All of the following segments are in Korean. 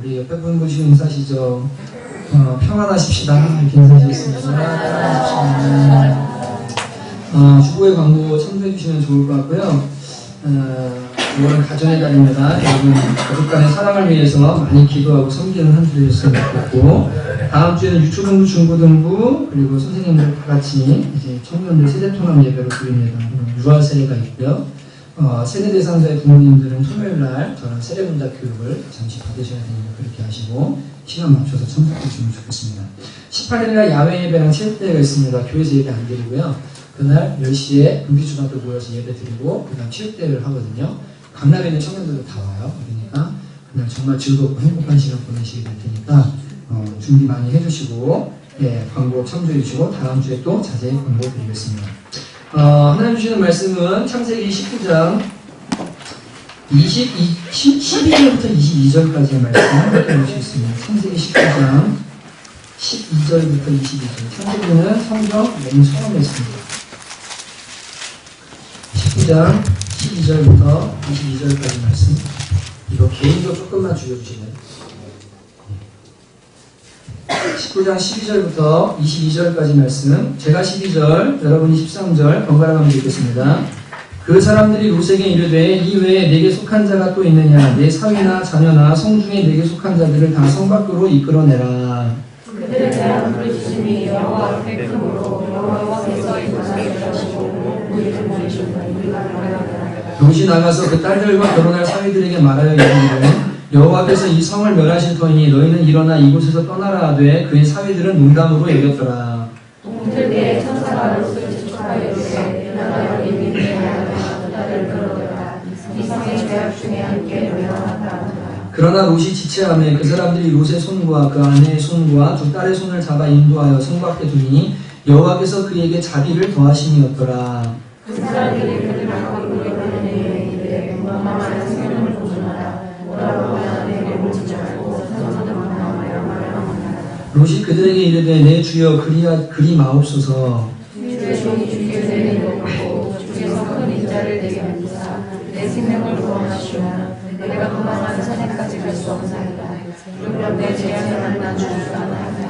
우리 옆에 분 보시고 인사하시죠. 평안하십시다. 이렇게 인사하시겠습니다. 주보의 광고 참조해 주시면 좋을 것 같고요. 5월은 가정의 달입니다. 여러분 가족 간의 사랑을 위해서 많이 기도하고 섬기는 한 주 되셨으면 좋겠고, 다음 주에는 유초등부, 중고등부 그리고 선생님들 다 같이 이제 청년들 세대통합 예배로 드립니다. 유아 세례가 있고요. 세대 대상자의 부모님들은 토요일날 저랑 세례문답 교육을 잠시 받으셔야 되니까 그렇게 하시고 시간 맞춰서 참석해 주시면 좋겠습니다. 18일날 야외 예배랑 체육대회가 있습니다. 교회에서 예배 안 드리고요. 그날 10시에 금비초등학교 모여서 예배 드리고 그 다음 체육대회를 하거든요. 강남에 있는 청년들도 다 와요. 그러니까 그날 정말 즐겁고 행복한 시간 보내시게 될 테니까 준비 많이 해주시고, 예, 광고 참조해 주시고 다음 주에 또 자세히 광고 드리겠습니다. 하나님 주시는 말씀은 창세기 19장 12절부터 22절까지의 말씀 함께 보시겠습니다. 창세기 19장 12절부터 22절. 창세기는 성경 맨 처음에 있습니다. 19장 12절부터 22절까지 말씀. 이거 개인적으로 조금만 줄여주시네요. 19장 12절부터 22절까지 말씀. 제가 12절, 여러분이 13절 번갈아 가면서 읽겠습니다. 그 사람들이 롯에게 이르되 이 외에 내게 속한 자가 또 있느냐? 내 사위나 자녀나 성중에 내게 속한 자들을 다 성 밖으로 이끌어내라. 그들에 대한 부르짖음이 여호와 앞에 크므로 여호와께서 일어나게 하시고 우리를 보내주고 우리가 말하노라. 롯이 나가서 그 딸들과 결혼할 사위들에게 말하여 이르기를 여호와께서 이 성을 멸하실 터이니 너희는 일어나 이곳에서 떠나라 하되 그의 사위들은 농담으로 여겼더라. 동틀대에 천사가 롯을 축하하여 이르되 일어나 여기 있는 아내와 딸을 끌어내라. 이 성의 죄악 중에 함께 멸하였다. 그러나 롯이 지체하매 그 사람들이 롯의 손과 그 아내의 손과 두 딸의 손을 잡아 인도하여 성 밖에 두니 여호와께서 그에게 자비를 더하심이었더라. 그 사람들이 그를 막고 이르되 이르되 만만한 생명을 보존하라. 뭐라고 하나님께 묻지 말고 선선한 마음으로 말하노라. 롯이 그들에게 이르되 내 주여 그리 마옵소서. 주의 종이 주께 내리놓고 주께서 큰 인자를 내게 만드사 내 생명을 구원하시오나 내가 도망하는 산에까지 갈 수 없나이다. 그러므로 내 재앙을 만난 주가 나이다.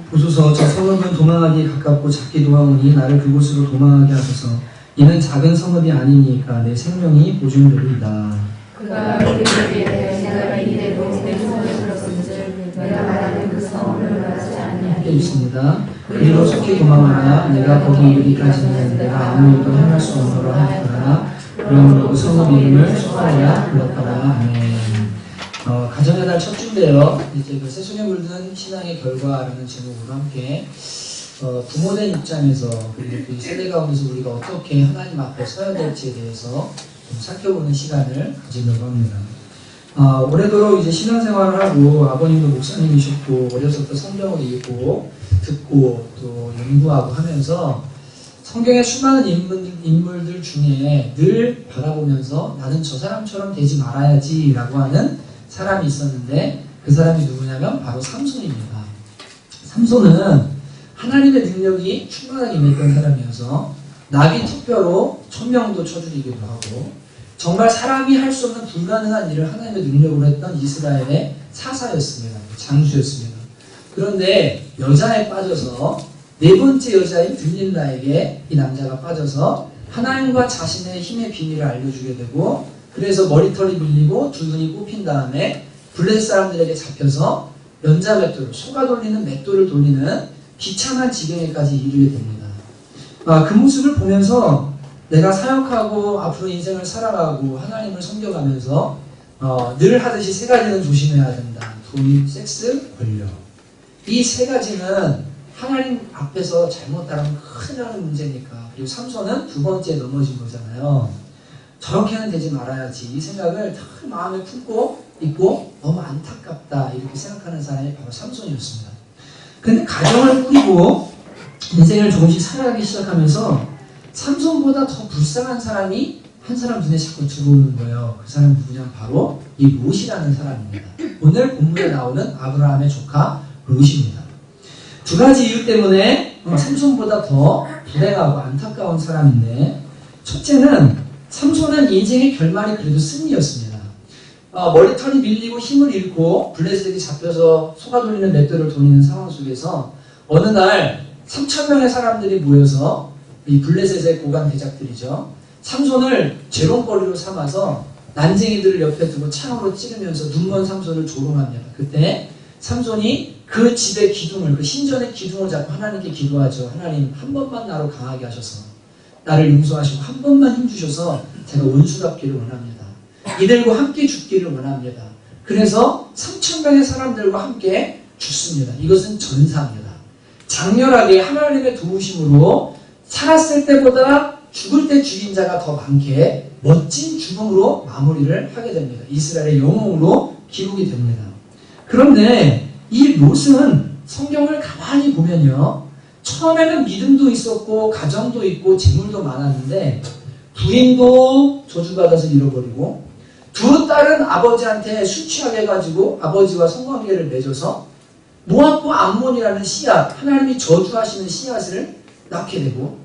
보소서 저 성읍은 도망하기 가깝고 작기도 하오니 나를 그곳으로 도망하게 하소서. 이는 작은 성읍이 아니니까 내 생명이 보존되리이다. 그가 우리에게 내가 이래도 내 손을 들었은즉 내가 말하는 그 성읍을 멸하지 아니하리니. 있습니다. 그리로 속히 도망하라. 내가 거기 이르기까지는 내가 아무 일도 행할 수 없노라 하였더라. 그러므로 그 성읍 이름을 소아야 불렀더라. 아멘. 가정의 달 첫 주인데요. 이제 그 새순에 물든 신앙의 결과라는 제목으로 함께 부모된 입장에서 그리고 그 세대 가운데서 우리가 어떻게 하나님 앞에 서야 될지에 대해서 좀 살펴보는 시간을 가지려고 합니다. 올해도록 이제 신앙생활을 하고 아버님도 목사님이셨고 어려서부터 성경을 읽고 듣고 또 연구하고 하면서 성경의 수많은 인물들 중에 늘 바라보면서 나는 저 사람처럼 되지 말아야지 라고 하는 사람이 있었는데 그 사람이 누구냐면 바로 삼손입니다. 삼손은 하나님의 능력이 충만하게 임했던 사람이어서 나비 투표로 천명도 쳐주기도 하고 정말 사람이 할 수 없는 불가능한 일을 하나님의 능력으로 했던 이스라엘의 사사였습니다. 장수였습니다. 그런데 여자에 빠져서 네 번째 여자인 들릴라에게 이 남자가 빠져서 하나님과 자신의 힘의 비밀을 알려주게 되고 그래서 머리털이 밀리고 두 눈이 뽑힌 다음에 블레셋 사람들에게 잡혀서 연자 맷돌, 소가 돌리는 맷돌을 돌리는 비참한 지경에까지 이르게 됩니다. 그 모습을 보면서 내가 사역하고 앞으로 인생을 살아가고 하나님을 섬겨가면서 늘 하듯이 세 가지는 조심해야 된다. 돈, 섹스, 권력. 이 세 가지는 하나님 앞에서 잘못 따르면 큰일 나는 문제니까. 그리고 삼손은 두 번째 넘어진 거잖아요. 저렇게는 되지 말아야지. 이 생각을 늘 마음에 품고 있고 너무 안타깝다 이렇게 생각하는 사람이 바로 삼손이었습니다. 근데 가정을 꾸리고 인생을 조금씩 살아가기 시작하면서 삼손보다 더 불쌍한 사람이 한 사람 눈에 자꾸 들어오는 거예요. 그 사람이 누구냐? 바로 이 롯이라는 사람입니다. 오늘 본문에 나오는 아브라함의 조카 롯입니다. 두 가지 이유 때문에 삼손보다 더 불행하고 안타까운 사람인데, 첫째는 삼손은 인생의 결말이 그래도 승리였습니다. 머리털이 밀리고 힘을 잃고 블레셋에게 잡혀서 소가 돌리는 맷돌을 돌리는 상황 속에서 어느 날 3,000명의 사람들이 모여서 이 블레셋의 고관 대작들이죠. 삼손을 재롱거리로 삼아서 난쟁이들을 옆에 두고 창으로 찌르면서 눈먼 삼손을 조롱합니다. 그때 삼손이 그 집의 기둥을, 그 신전의 기둥을 잡고 하나님께 기도하죠. 하나님, 한 번만 나로 강하게 하셔서 나를 용서하시고 한 번만 힘주셔서 제가 원수답기를 원합니다. 이들과 함께 죽기를 원합니다. 그래서 3,000명의 사람들과 함께 죽습니다. 이것은 전사입니다. 장렬하게 하나님의 도우심으로 살았을 때보다 죽을 때 죽인 자가 더 많게 멋진 죽음으로 마무리를 하게 됩니다. 이스라엘의 영웅으로 기록이 됩니다. 그런데 이 롯은 성경을 가만히 보면요, 처음에는 믿음도 있었고 가정도 있고 재물도 많았는데 부인도 저주받아서 잃어버리고 두 딸은 아버지한테 술 취하게 해가지고 아버지와 성관계를 맺어서 모압과 암몬이라는 씨앗, 하나님이 저주하시는 씨앗을 낳게 되고,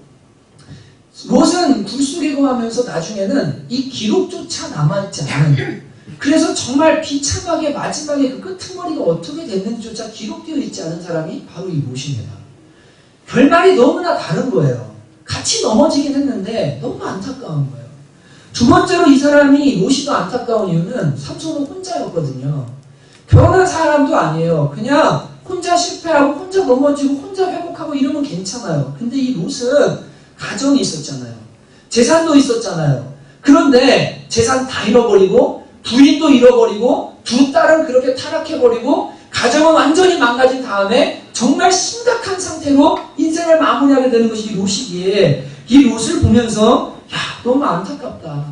롯은 굴 속에 거하면서 나중에는 이 기록조차 남아있지 않은, 그래서 정말 비참하게 마지막에 그 끄트머리가 어떻게 됐는지조차 기록되어 있지 않은 사람이 바로 이 롯입니다. 결말이 너무나 다른 거예요. 같이 넘어지긴 했는데 너무 안타까운 거예요. 두 번째로 이 사람이 롯이 더 안타까운 이유는 삼손은 혼자였거든요. 결혼한 사람도 아니에요. 그냥 혼자 실패하고 혼자 넘어지고 혼자 회복하고 이러면 괜찮아요. 근데 이 롯은 가정이 있었잖아요. 재산도 있었잖아요. 그런데 재산 다 잃어버리고 부인도 잃어버리고 두 딸은 그렇게 타락해버리고 가정은 완전히 망가진 다음에 정말 심각한 상태로 인생을 마무리하게 되는 것이 이 롯이기에, 이 롯을 보면서 야, 너무 안타깝다.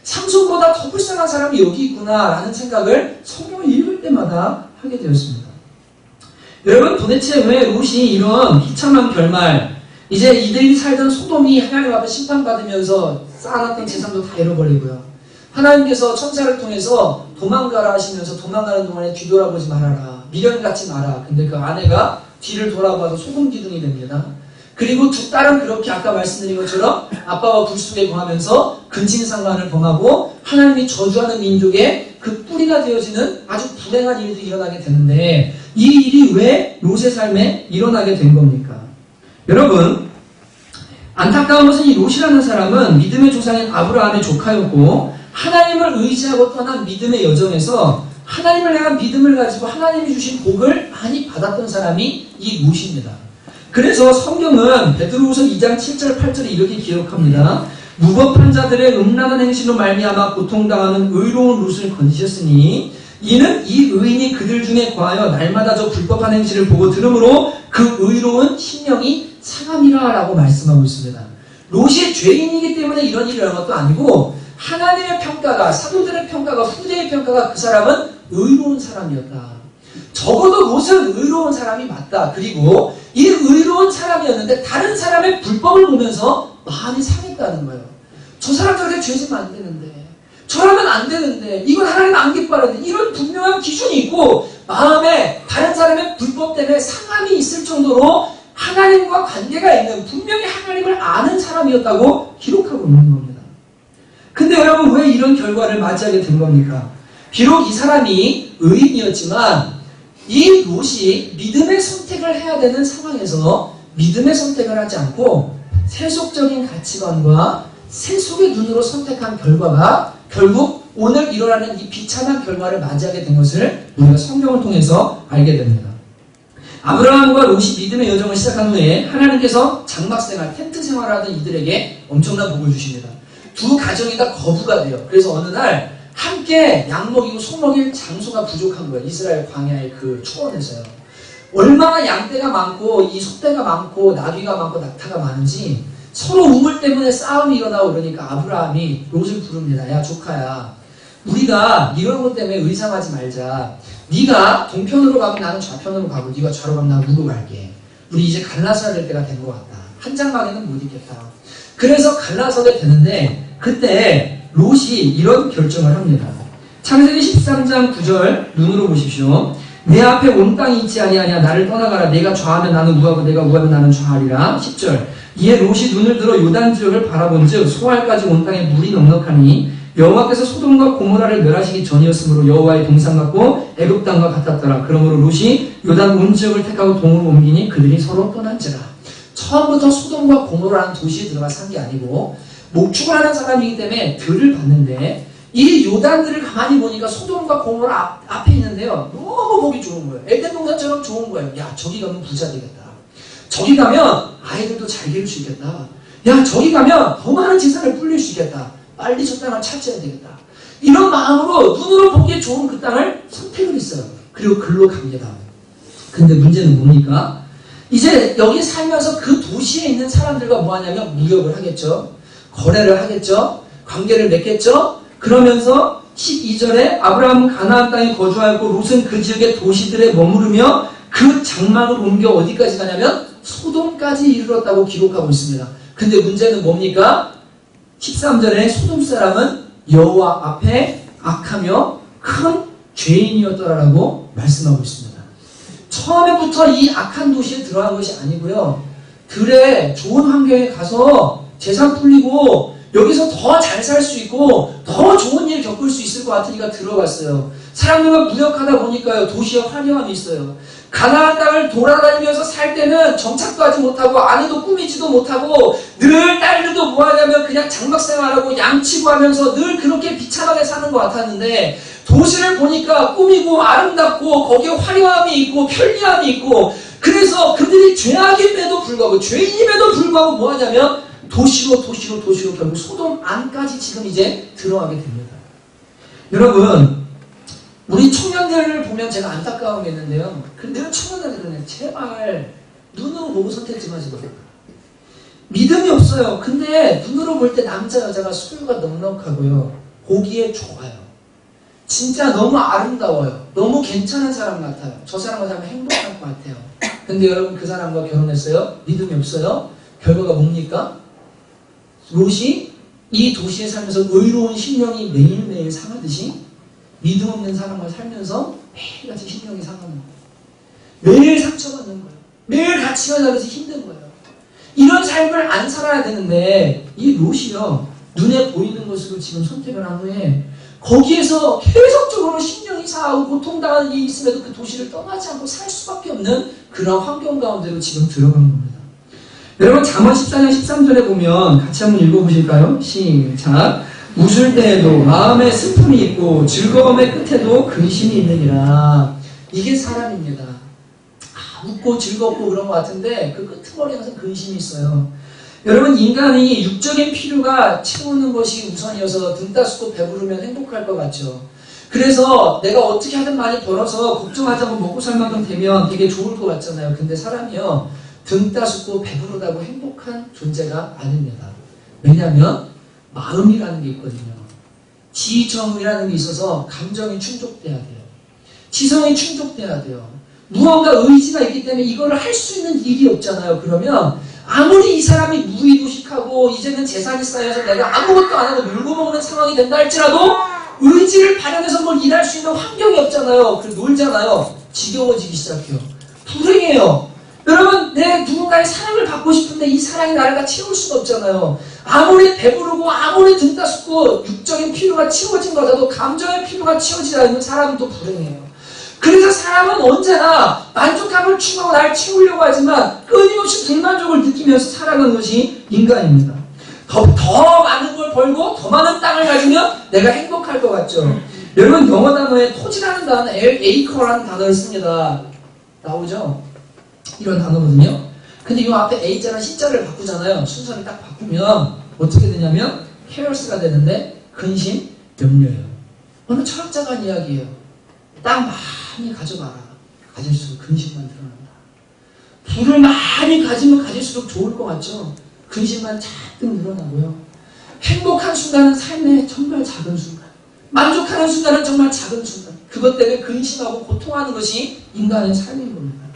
삼손보다 더 불쌍한 사람이 여기 있구나 라는 생각을 성경을 읽을 때마다 하게 되었습니다. 여러분, 도대체 왜 롯이 이런 비참한 결말, 이제 이들이 살던 소돔이 하나님 앞에 심판받으면서 쌓아놨던 재산도 다 잃어버리고요, 하나님께서 천사를 통해서 도망가라 하시면서 도망가는 동안에 뒤돌아보지 말아라, 미련 갖지 마라. 근데 그 아내가 뒤를 돌아봐서 소금 기둥이 됩니다. 그리고 두 딸은 그렇게 아까 말씀드린 것처럼 아빠와 불 속에 거하면서 근친상간을 범하고 하나님이 저주하는 민족의 그 뿌리가 되어지는 아주 불행한 일들이 일어나게 되는데, 이 일이 왜 롯의 삶에 일어나게 된 겁니까? 여러분, 안타까운 것은 이 롯이라는 사람은 믿음의 조상인 아브라함의 조카였고, 하나님을 의지하고 떠난 믿음의 여정에서 하나님을 향한 믿음을 가지고 하나님이 주신 복을 많이 받았던 사람이 이 롯입니다. 그래서 성경은 베드로후서 2장 7절 8절에 이렇게 기록합니다. 무법한 자들의 음란한 행실로 말미암아 고통당하는 의로운 롯을 건지셨으니 이는 이 의인이 그들 중에 거하여 날마다 저 불법한 행실을 보고 들으므로 그 의로운 심령이 상함이라 라고 말씀하고 있습니다. 롯이 죄인이기 때문에 이런 일이 일어난 것도 아니고, 하나님의 평가가, 사도들의 평가가, 후대의 평가가 그 사람은 의로운 사람이었다. 적어도 롯은 의로운 사람이 맞다. 그리고 이 의로운 사람이었는데 다른 사람의 불법을 보면서 마음이 상했다는 거예요. 저 사람 저렇게 죄지면 안 되는데, 저라면 안 되는데, 이건 하나님 안 기뻐하는데, 이런 분명한 기준이 있고 마음에 다른 사람의 불법 때문에 상함이 있을 정도로 하나님과 관계가 있는, 분명히 하나님을 아는 사람이었다고 기록하고 있는 겁니다. 근데 여러분, 왜 이런 결과를 맞이하게 된 겁니까? 비록 이 사람이 의인이었지만 이 롯이 믿음의 선택을 해야 되는 상황에서 믿음의 선택을 하지 않고 세속적인 가치관과 세속의 눈으로 선택한 결과가 결국 오늘 일어나는 이 비참한 결과를 맞이하게 된 것을 우리가 성경을 통해서 알게 됩니다. 아브라함과 롯이 믿음의 여정을 시작한 후에 하나님께서 장막생활, 텐트 생활을 하던 이들에게 엄청난 복을 주십니다. 두 가정이 다 거부가 돼요. 그래서 어느 날 함께 양 먹이고 소 먹일 장소가 부족한 거예요. 이스라엘 광야의 그 초원에서요. 얼마나 양떼가 많고 이 소떼가 많고 나귀가 많고 낙타가 많은지 서로 우물 때문에 싸움이 일어나고 그러니까 아브라함이 롯을 부릅니다. 야, 조카야, 우리가 이런 것 때문에 의상하지 말자. 네가 동편으로 가면 나는 좌편으로 가고 네가 좌로 가면 나는 우로 갈게. 우리 이제 갈라서야 될 때가 된 것 같다. 한 장방에는 못 있겠다. 그래서 갈라서게 되는데 그때 롯이 이런 결정을 합니다. 창세기 13장 9절 눈으로 보십시오. 내 앞에 온 땅이 있지 아니하냐. 나를 떠나가라. 내가 좌하면 나는 우하고 내가 우하면 나는 좌하리라. 10절. 이에 롯이 눈을 들어 요단 지역을 바라본즉 소알까지 온 땅에 물이 넉넉하니 여호와께서 소돔과 고모라를 멸하시기 전이었으므로 여호와의 동산 같고 애굽 땅과 같았더라. 그러므로 롯이 요단 온 지역을 택하고 동으로 옮기니 그들이 서로 떠난지라. 처음부터 소돔과 고모라라는 도시에 들어가 산 게 아니고 목축을 하는 사람이기 때문에 들을 봤는데 이 요단들을 가만히 보니까 소돔과 고모라 앞에 있는데요. 너무 보기 좋은 거예요. 에덴 동산처럼 좋은 거예요. 야, 저기 가면 부자 되겠다. 저기 가면 아이들도 잘 기를 수 있겠다. 야, 저기 가면 더 많은 재산을 불릴 수 있겠다. 빨리 저 땅을 차지해야 되겠다. 이런 마음으로 눈으로 보기에 좋은 그 땅을 선택을 했어요. 그리고 글로 갑니다. 근데 문제는 뭡니까? 이제 여기 살면서 그 도시에 있는 사람들과 뭐 하냐면 무역을 하겠죠. 거래를 하겠죠. 관계를 맺겠죠. 그러면서 12절에 아브라함은 가나안 땅에 거주하였고 롯은 그 지역의 도시들에 머무르며 그 장막을 옮겨 어디까지 가냐면 소돔까지 이르렀다고 기록하고 있습니다. 근데 문제는 뭡니까? 13절에 소돔 사람은 여호와 앞에 악하며 큰 죄인이었더라라고 말씀하고 있습니다. 처음에부터 이 악한 도시에 들어간 것이 아니고요. 들에 좋은 환경에 가서 재산 풀리고 여기서 더 잘 살 수 있고 더 좋은 일 겪을 수 있을 것 같으니까 들어갔어요. 사람들과 무역하다 보니까요. 도시에 화려함이 있어요. 가나안 땅을 돌아다니면서 살 때는 정착도 하지 못하고 아내도 꾸미지도 못하고 늘 딸들도 뭐하냐면 그냥 장막생활하고 양치고 하면서 늘 그렇게 비참하게 사는 것 같았는데 도시를 보니까 꾸미고 아름답고 거기에 화려함이 있고 편리함이 있고 그래서 그들이 죄악임에도 불구하고 죄인임에도 불구하고 뭐하냐면 도시로 결국 소돔 안까지 지금 이제 들어가게 됩니다. 여러분 우리 청년들을 보면 제가 안타까운 게 있는데요. 늘 청년들은 제발 눈으로 보고 선택 좀 하지 마세요. 믿음이 없어요. 근데 눈으로 볼 때 남자 여자가 소유가 넉넉하고요. 보기에 좋아요. 진짜 너무 아름다워요. 너무 괜찮은 사람 같아요. 저 사람과 살면 행복할 것 같아요. 근데 여러분 그 사람과 결혼했어요? 믿음이 없어요? 결과가 뭡니까? 롯이 이 도시에 살면서 의로운 심령이 매일매일 상하듯이 믿음 없는 사람과 살면서 매일같이 심령이 상하는 거예요. 매일 상처받는 거예요. 매일 가치가 다르서 힘든 거예요. 이런 삶을 안 살아야 되는데 이 롯이요. 눈에 보이는 것으로 지금 선택을 한 후에 거기에서 계속적으로 심령이 상하고 고통당하는 일이 있음에도 그 도시를 떠나지 않고 살 수밖에 없는 그런 환경 가운데로 지금 들어간 겁니다. 여러분 잠언 14장 13절에 보면 같이 한번 읽어보실까요? 시작. 웃을 때에도 마음에 슬픔이 있고 즐거움의 끝에도 근심이 있느니라. 이게 사람입니다. 웃고 즐겁고 그런 것 같은데 그 끄트머리에 항상 근심이 있어요. 여러분 인간이 육적인 필요가 채우는 것이 우선이어서 등 따숩고 배부르면 행복할 것 같죠. 그래서 내가 어떻게 하든 많이 벌어서 걱정하지 않고 먹고 살 만큼 되면 되게 좋을 것 같잖아요. 근데 사람이요. 등 따숩고 배부르다고 행복한 존재가 아닙니다. 왜냐하면 마음이라는 게 있거든요. 지정이라는 게 있어서 감정이 충족돼야 돼요. 지성이 충족돼야 돼요. 무언가 의지가 있기 때문에 이거를 할 수 있는 일이 없잖아요. 그러면 아무리 이 사람이 무의도식하고 이제는 재산이 쌓여서 내가 아무것도 안 하고 놀고 먹는 상황이 된다 할지라도 의지를 발현해서 뭘 일할 수 있는 환경이 없잖아요. 그래서 놀잖아요. 지겨워지기 시작해요. 불행해요. 여러분 내 누군가의 사랑을 받고 싶은데 이 사랑이 나를 다 채울 수가 없잖아요. 아무리 배부르고 아무리 등 따숩고 육적인 필요가 채워진 것 같아도 감정의 필요가 채워지지 않으면 사람은 또 불행해요. 그래서 사람은 언제나 만족감을 추구하고 나를 채우려고 하지만 끊임없이 불만족을 느끼면서 살아가는 것이 인간입니다. 더 많은 걸 벌고 더 많은 땅을 가지면 내가 행복할 것 같죠. 여러분 영어 단어에 토지라는 단어, acre라는 단어를 씁니다. 나오죠? 이런 단어거든요. 근데 이 앞에 A자랑 C자를 바꾸잖아요. 순서를 딱 바꾸면 어떻게 되냐면 cares가 되는데 근심, 염려예요. 어느 철학자가 한 이야기예요. 땅 많이 가져가라. 가질수록 근심만 드러난다. 부를 많이 가지면 가질수록 좋을 것 같죠? 근심만 잔뜩 늘어나고요. 행복한 순간은 삶의 정말 작은 순간. 만족하는 순간은 정말 작은 순간. 그것 때문에 근심하고 고통하는 것이 인간의 삶인 겁니다.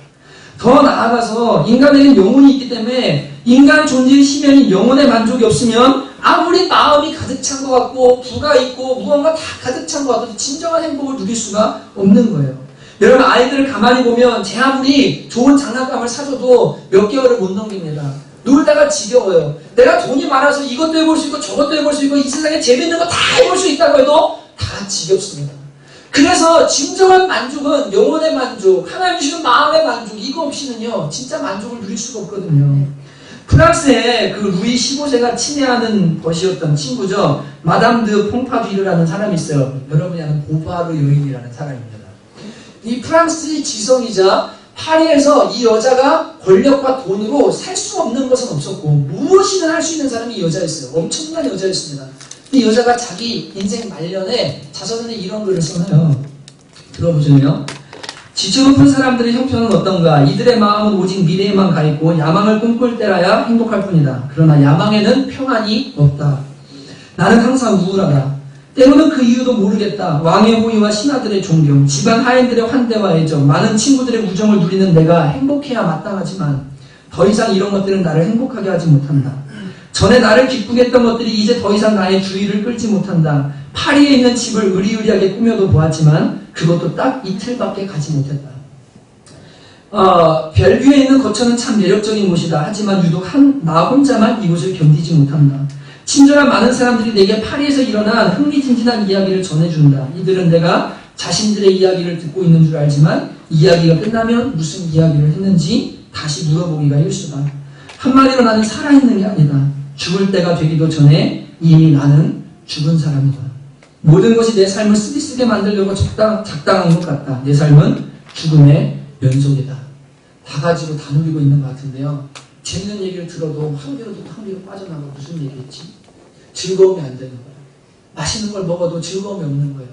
더 나아가서 인간에게는 영혼이 있기 때문에 인간 존재의 심연인 영혼의 만족이 없으면 아무리 마음이 가득 찬 것 같고 부가 있고 무언가 다 가득 찬 것 같아도 진정한 행복을 누릴 수가 없는 거예요. 여러분 아이들을 가만히 보면 제 아무리 좋은 장난감을 사줘도 몇 개월을 못 넘깁니다. 놀다가 지겨워요. 내가 돈이 많아서 이것도 해볼 수 있고 저것도 해볼 수 있고 이 세상에 재밌는 거 다 해볼 수 있다고 해도 다 지겹습니다. 그래서 진정한 만족은 영혼의 만족, 하나님 주시는 마음의 만족, 이거 없이는요 진짜 만족을 누릴 수가 없거든요. 프랑스에 그 루이 15세가 친애하는 것이었던 친구죠. 마담 드 퐁파두이르라는 사람이 있어요. 여러분이 아는 보바르 여인이라는 사람입니다. 이 프랑스의 지성이자 파리에서 이 여자가 권력과 돈으로 살 수 없는 것은 없었고 무엇이든 할 수 있는 사람이 이 여자였어요. 엄청난 여자였습니다. 이 여자가 자기 인생 말년에 자서전에 이런 글을 써요. 들어보시면 지쳐 높은 사람들의 형편은 어떤가? 이들의 마음은 오직 미래에만 가 있고 야망을 꿈꿀 때라야 행복할 뿐이다. 그러나 야망에는 평안이 없다. 나는 항상 우울하다. 때로는 그 이유도 모르겠다. 왕의 호의와 신하들의 존경, 집안 하인들의 환대와 애정, 많은 친구들의 우정을 누리는 내가 행복해야 마땅하지만 더 이상 이런 것들은 나를 행복하게 하지 못한다. 전에 나를 기쁘게 했던 것들이 이제 더 이상 나의 주의를 끌지 못한다. 파리에 있는 집을 으리으리하게 꾸며도 보았지만 그것도 딱 이틀밖에 가지 못했다. 벨뷰에 있는 거처는 참 매력적인 곳이다. 하지만 유독 나 혼자만 이곳을 견디지 못한다. 친절한 많은 사람들이 내게 파리에서 일어난 흥미진진한 이야기를 전해준다. 이들은 내가 자신들의 이야기를 듣고 있는 줄 알지만 이야기가 끝나면 무슨 이야기를 했는지 다시 물어보기가 일수다. 한마디로 나는 살아있는 게 아니다. 죽을 때가 되기도 전에 이미 나는 죽은 사람이다. 모든 것이 내 삶을 쓰디쓰게 만들려고 작당한 것 같다. 내 삶은 죽음의 연속이다. 다 가지고 다 누리고 있는 것 같은데요. 재밌는 얘기를 들어도 한 귀로 듣고 한 귀로 빠져나가. 무슨 얘기했지? 즐거움이 안 되는 거예요. 맛있는 걸 먹어도 즐거움이 없는 거예요.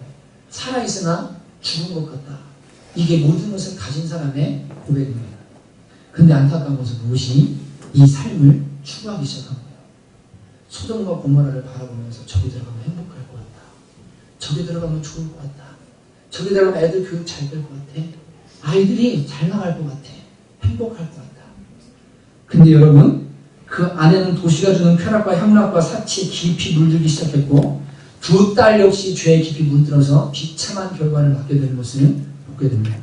살아있으나 죽은 것 같다. 이게 모든 것을 가진 사람의 고백입니다. 근데 안타까운 것은 무엇이 이 삶을 추구하기 시작한 거예요. 소돔과 고모라를 바라보면서 저기 들어가면 행복할 것 같다. 저기 들어가면 좋을 것 같다. 저기 들어가면 애들 교육 잘 될 것 같아. 아이들이 잘 나갈 것 같아. 행복할 것 같다. 근데 여러분, 그 안에는 도시가 주는 쾌락과 향락과 사치에 깊이 물들기 시작했고 두 딸 역시 죄에 깊이 물들어서 비참한 결과를 맞게 되는 것을 보게 됩니다.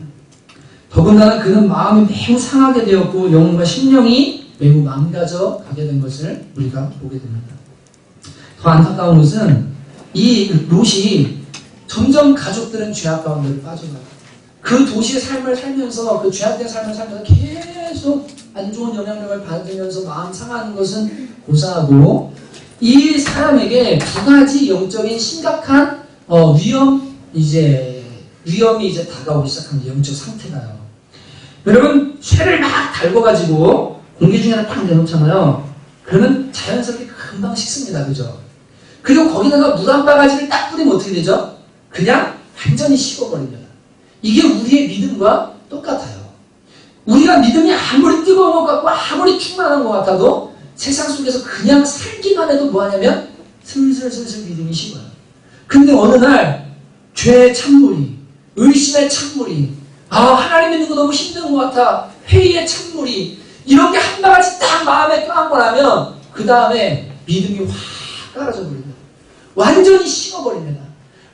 더군다나 그는 마음이 매우 상하게 되었고 영혼과 심령이 매우 망가져 가게 된 것을 우리가 보게 됩니다. 더 안타까운 것은 이 롯이 점점 가족들은 죄악 가운데로 빠져가요. 그 도시의 삶을 살면서 그 죄악된 삶을 살면서 계속 안 좋은 영향력을 받으면서 마음 상하는 것은 고사하고 이 사람에게 두 가지 영적인 심각한 위험이 이제 다가오기 시작합니다. 영적 상태가요. 여러분 쇠를 막 달궈가지고 공기 중에 하나 딱 내놓잖아요. 그러면 자연스럽게 금방 식습니다. 그죠? 그리고 거기다가 물 한 바가지를 딱 뿌리면 어떻게 되죠? 그냥 완전히 식어버립니다. 이게 우리의 믿음과 똑같아요. 우리가 믿음이 아무리 뜨거운 것 같고 아무리 충만한 것 같아도 세상 속에서 그냥 살기만 해도 뭐하냐면 슬슬슬슬 믿음이 식어요. 근데 어느 날 죄의 찬물이, 의심의 찬물이, 하나님 믿는 거 너무 힘든 것 같아, 회의의 찬물이 이런 게 한 바가지 딱 마음에 껴안고 나면 그 다음에 믿음이 확 깔아져 버립니다. 완전히 식어버립니다.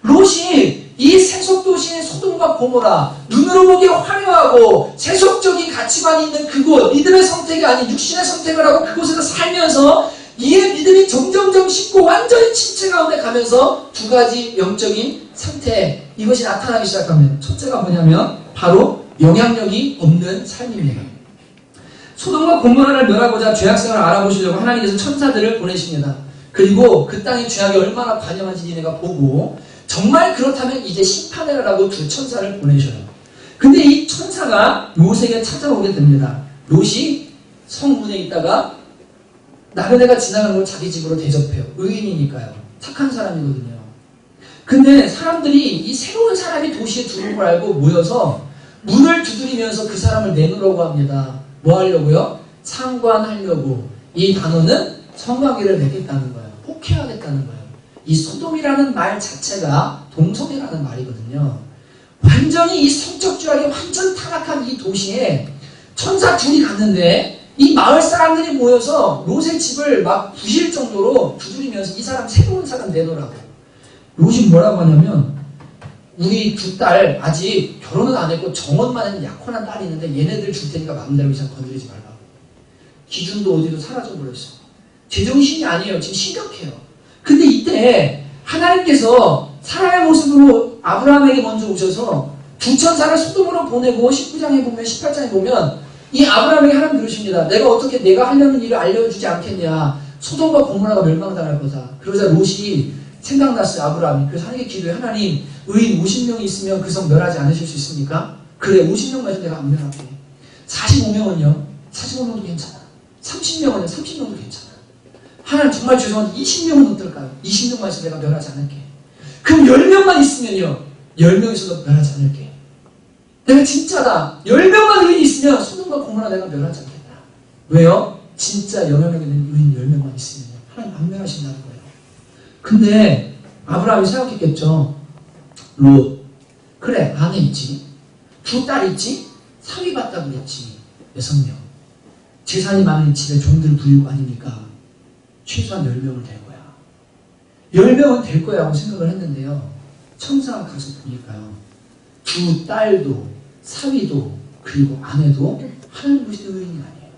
롯이 이 세속도시인 소돔과 고모라, 눈으로 보기에 화려하고 세속적인 가치관이 있는 그곳, 믿음의 선택이 아닌 육신의 선택을 하고 그곳에서 살면서 이의 믿음이 점점점 식고 완전히 침체 가운데 가면서 두 가지 영적인 상태, 이것이 나타나기 시작합니다. 첫째가 뭐냐면 바로 영향력이 없는 삶입니다. 소돔과 고모라를 멸하고자 죄악성을 알아보시려고 하나님께서 천사들을 보내십니다. 그리고 그 땅의 죄악이 얼마나 관영한지 니네가 보고 정말 그렇다면 이제 심판을 하라고 두 천사를 보내셔요. 근데 이 천사가 롯에게 찾아오게 됩니다. 롯이 성문에 있다가 나그네가 지나가는 걸 자기 집으로 대접해요. 의인이니까요. 착한 사람이거든요. 근데 사람들이 이 새로운 사람이 도시에 들어온 걸 알고 모여서 문을 두드리면서 그 사람을 내놓으라고 합니다. 뭐 하려고요? 상관하려고. 이 단어는 성관계를 맺겠다는 거예요. 폭행하겠다는 거예요. 이 소돔이라는 말 자체가 동성애라는 말이거든요. 완전히 이 성적 죄악이 완전 타락한 이 도시에 천사 둘이 갔는데 이 마을 사람들이 모여서 롯의 집을 막 부실 정도로 두드리면서 이 사람 새로운 사람 내놓으라고. 롯이 뭐라고 하냐면 우리 두 딸 아직 결혼은 안 했고 정혼만 했는 약혼한 딸이 있는데 얘네들 줄 테니까 마음대로 이상 건드리지 말라고. 기준도 어디도 사라져버렸어. 제정신이 아니에요. 지금 심각해요. 근데 이때 하나님께서 사람의 모습으로 아브라함에게 먼저 오셔서 두 천사를 소돔으로 보내고 19장에 보면 18장에 보면 이 아브라함에게 하나님 그러십니다. 내가 하려는 일을 알려주지 않겠냐. 소돔과 고모라가 멸망당할 거다. 그러자 롯이 생각났어요. 아브라함이. 그래서 하나님께 기도해. 하나님 의인 50명이 있으면 그 성 멸하지 않으실 수 있습니까? 그래 50명만 내가 안 멸할게. 45명은요. 45명도 괜찮아. 30명은요. 30명도 괜찮아. 하나님 정말 죄송한데 20명은 어떨까요? 20명만 있어도 내가 멸하지 않을게. 그럼 10명만 있으면요. 10명 있어도 멸하지 않을게. 내가 진짜다. 10명만 의인이 있으면 소돔과 고모라 내가 멸하지 않겠다. 왜요? 진짜 영향력 있는 의인 10명만 있으면요. 하나님 안 멸하신다는 거예요. 근데 아브라함이 생각했겠죠. 롯. 그래 아내 있지. 두 딸 있지. 사위 받다 그랬지. 6명. 재산이 많은 집에 종들 부리고 아니니까 최소한 10명은 될 거야. 10명은 될 거야 하고 생각을 했는데요. 천사가 가서 보니까요. 두 딸도 사위도 그리고 아내도 하나님 보시는 의인이 아니에요.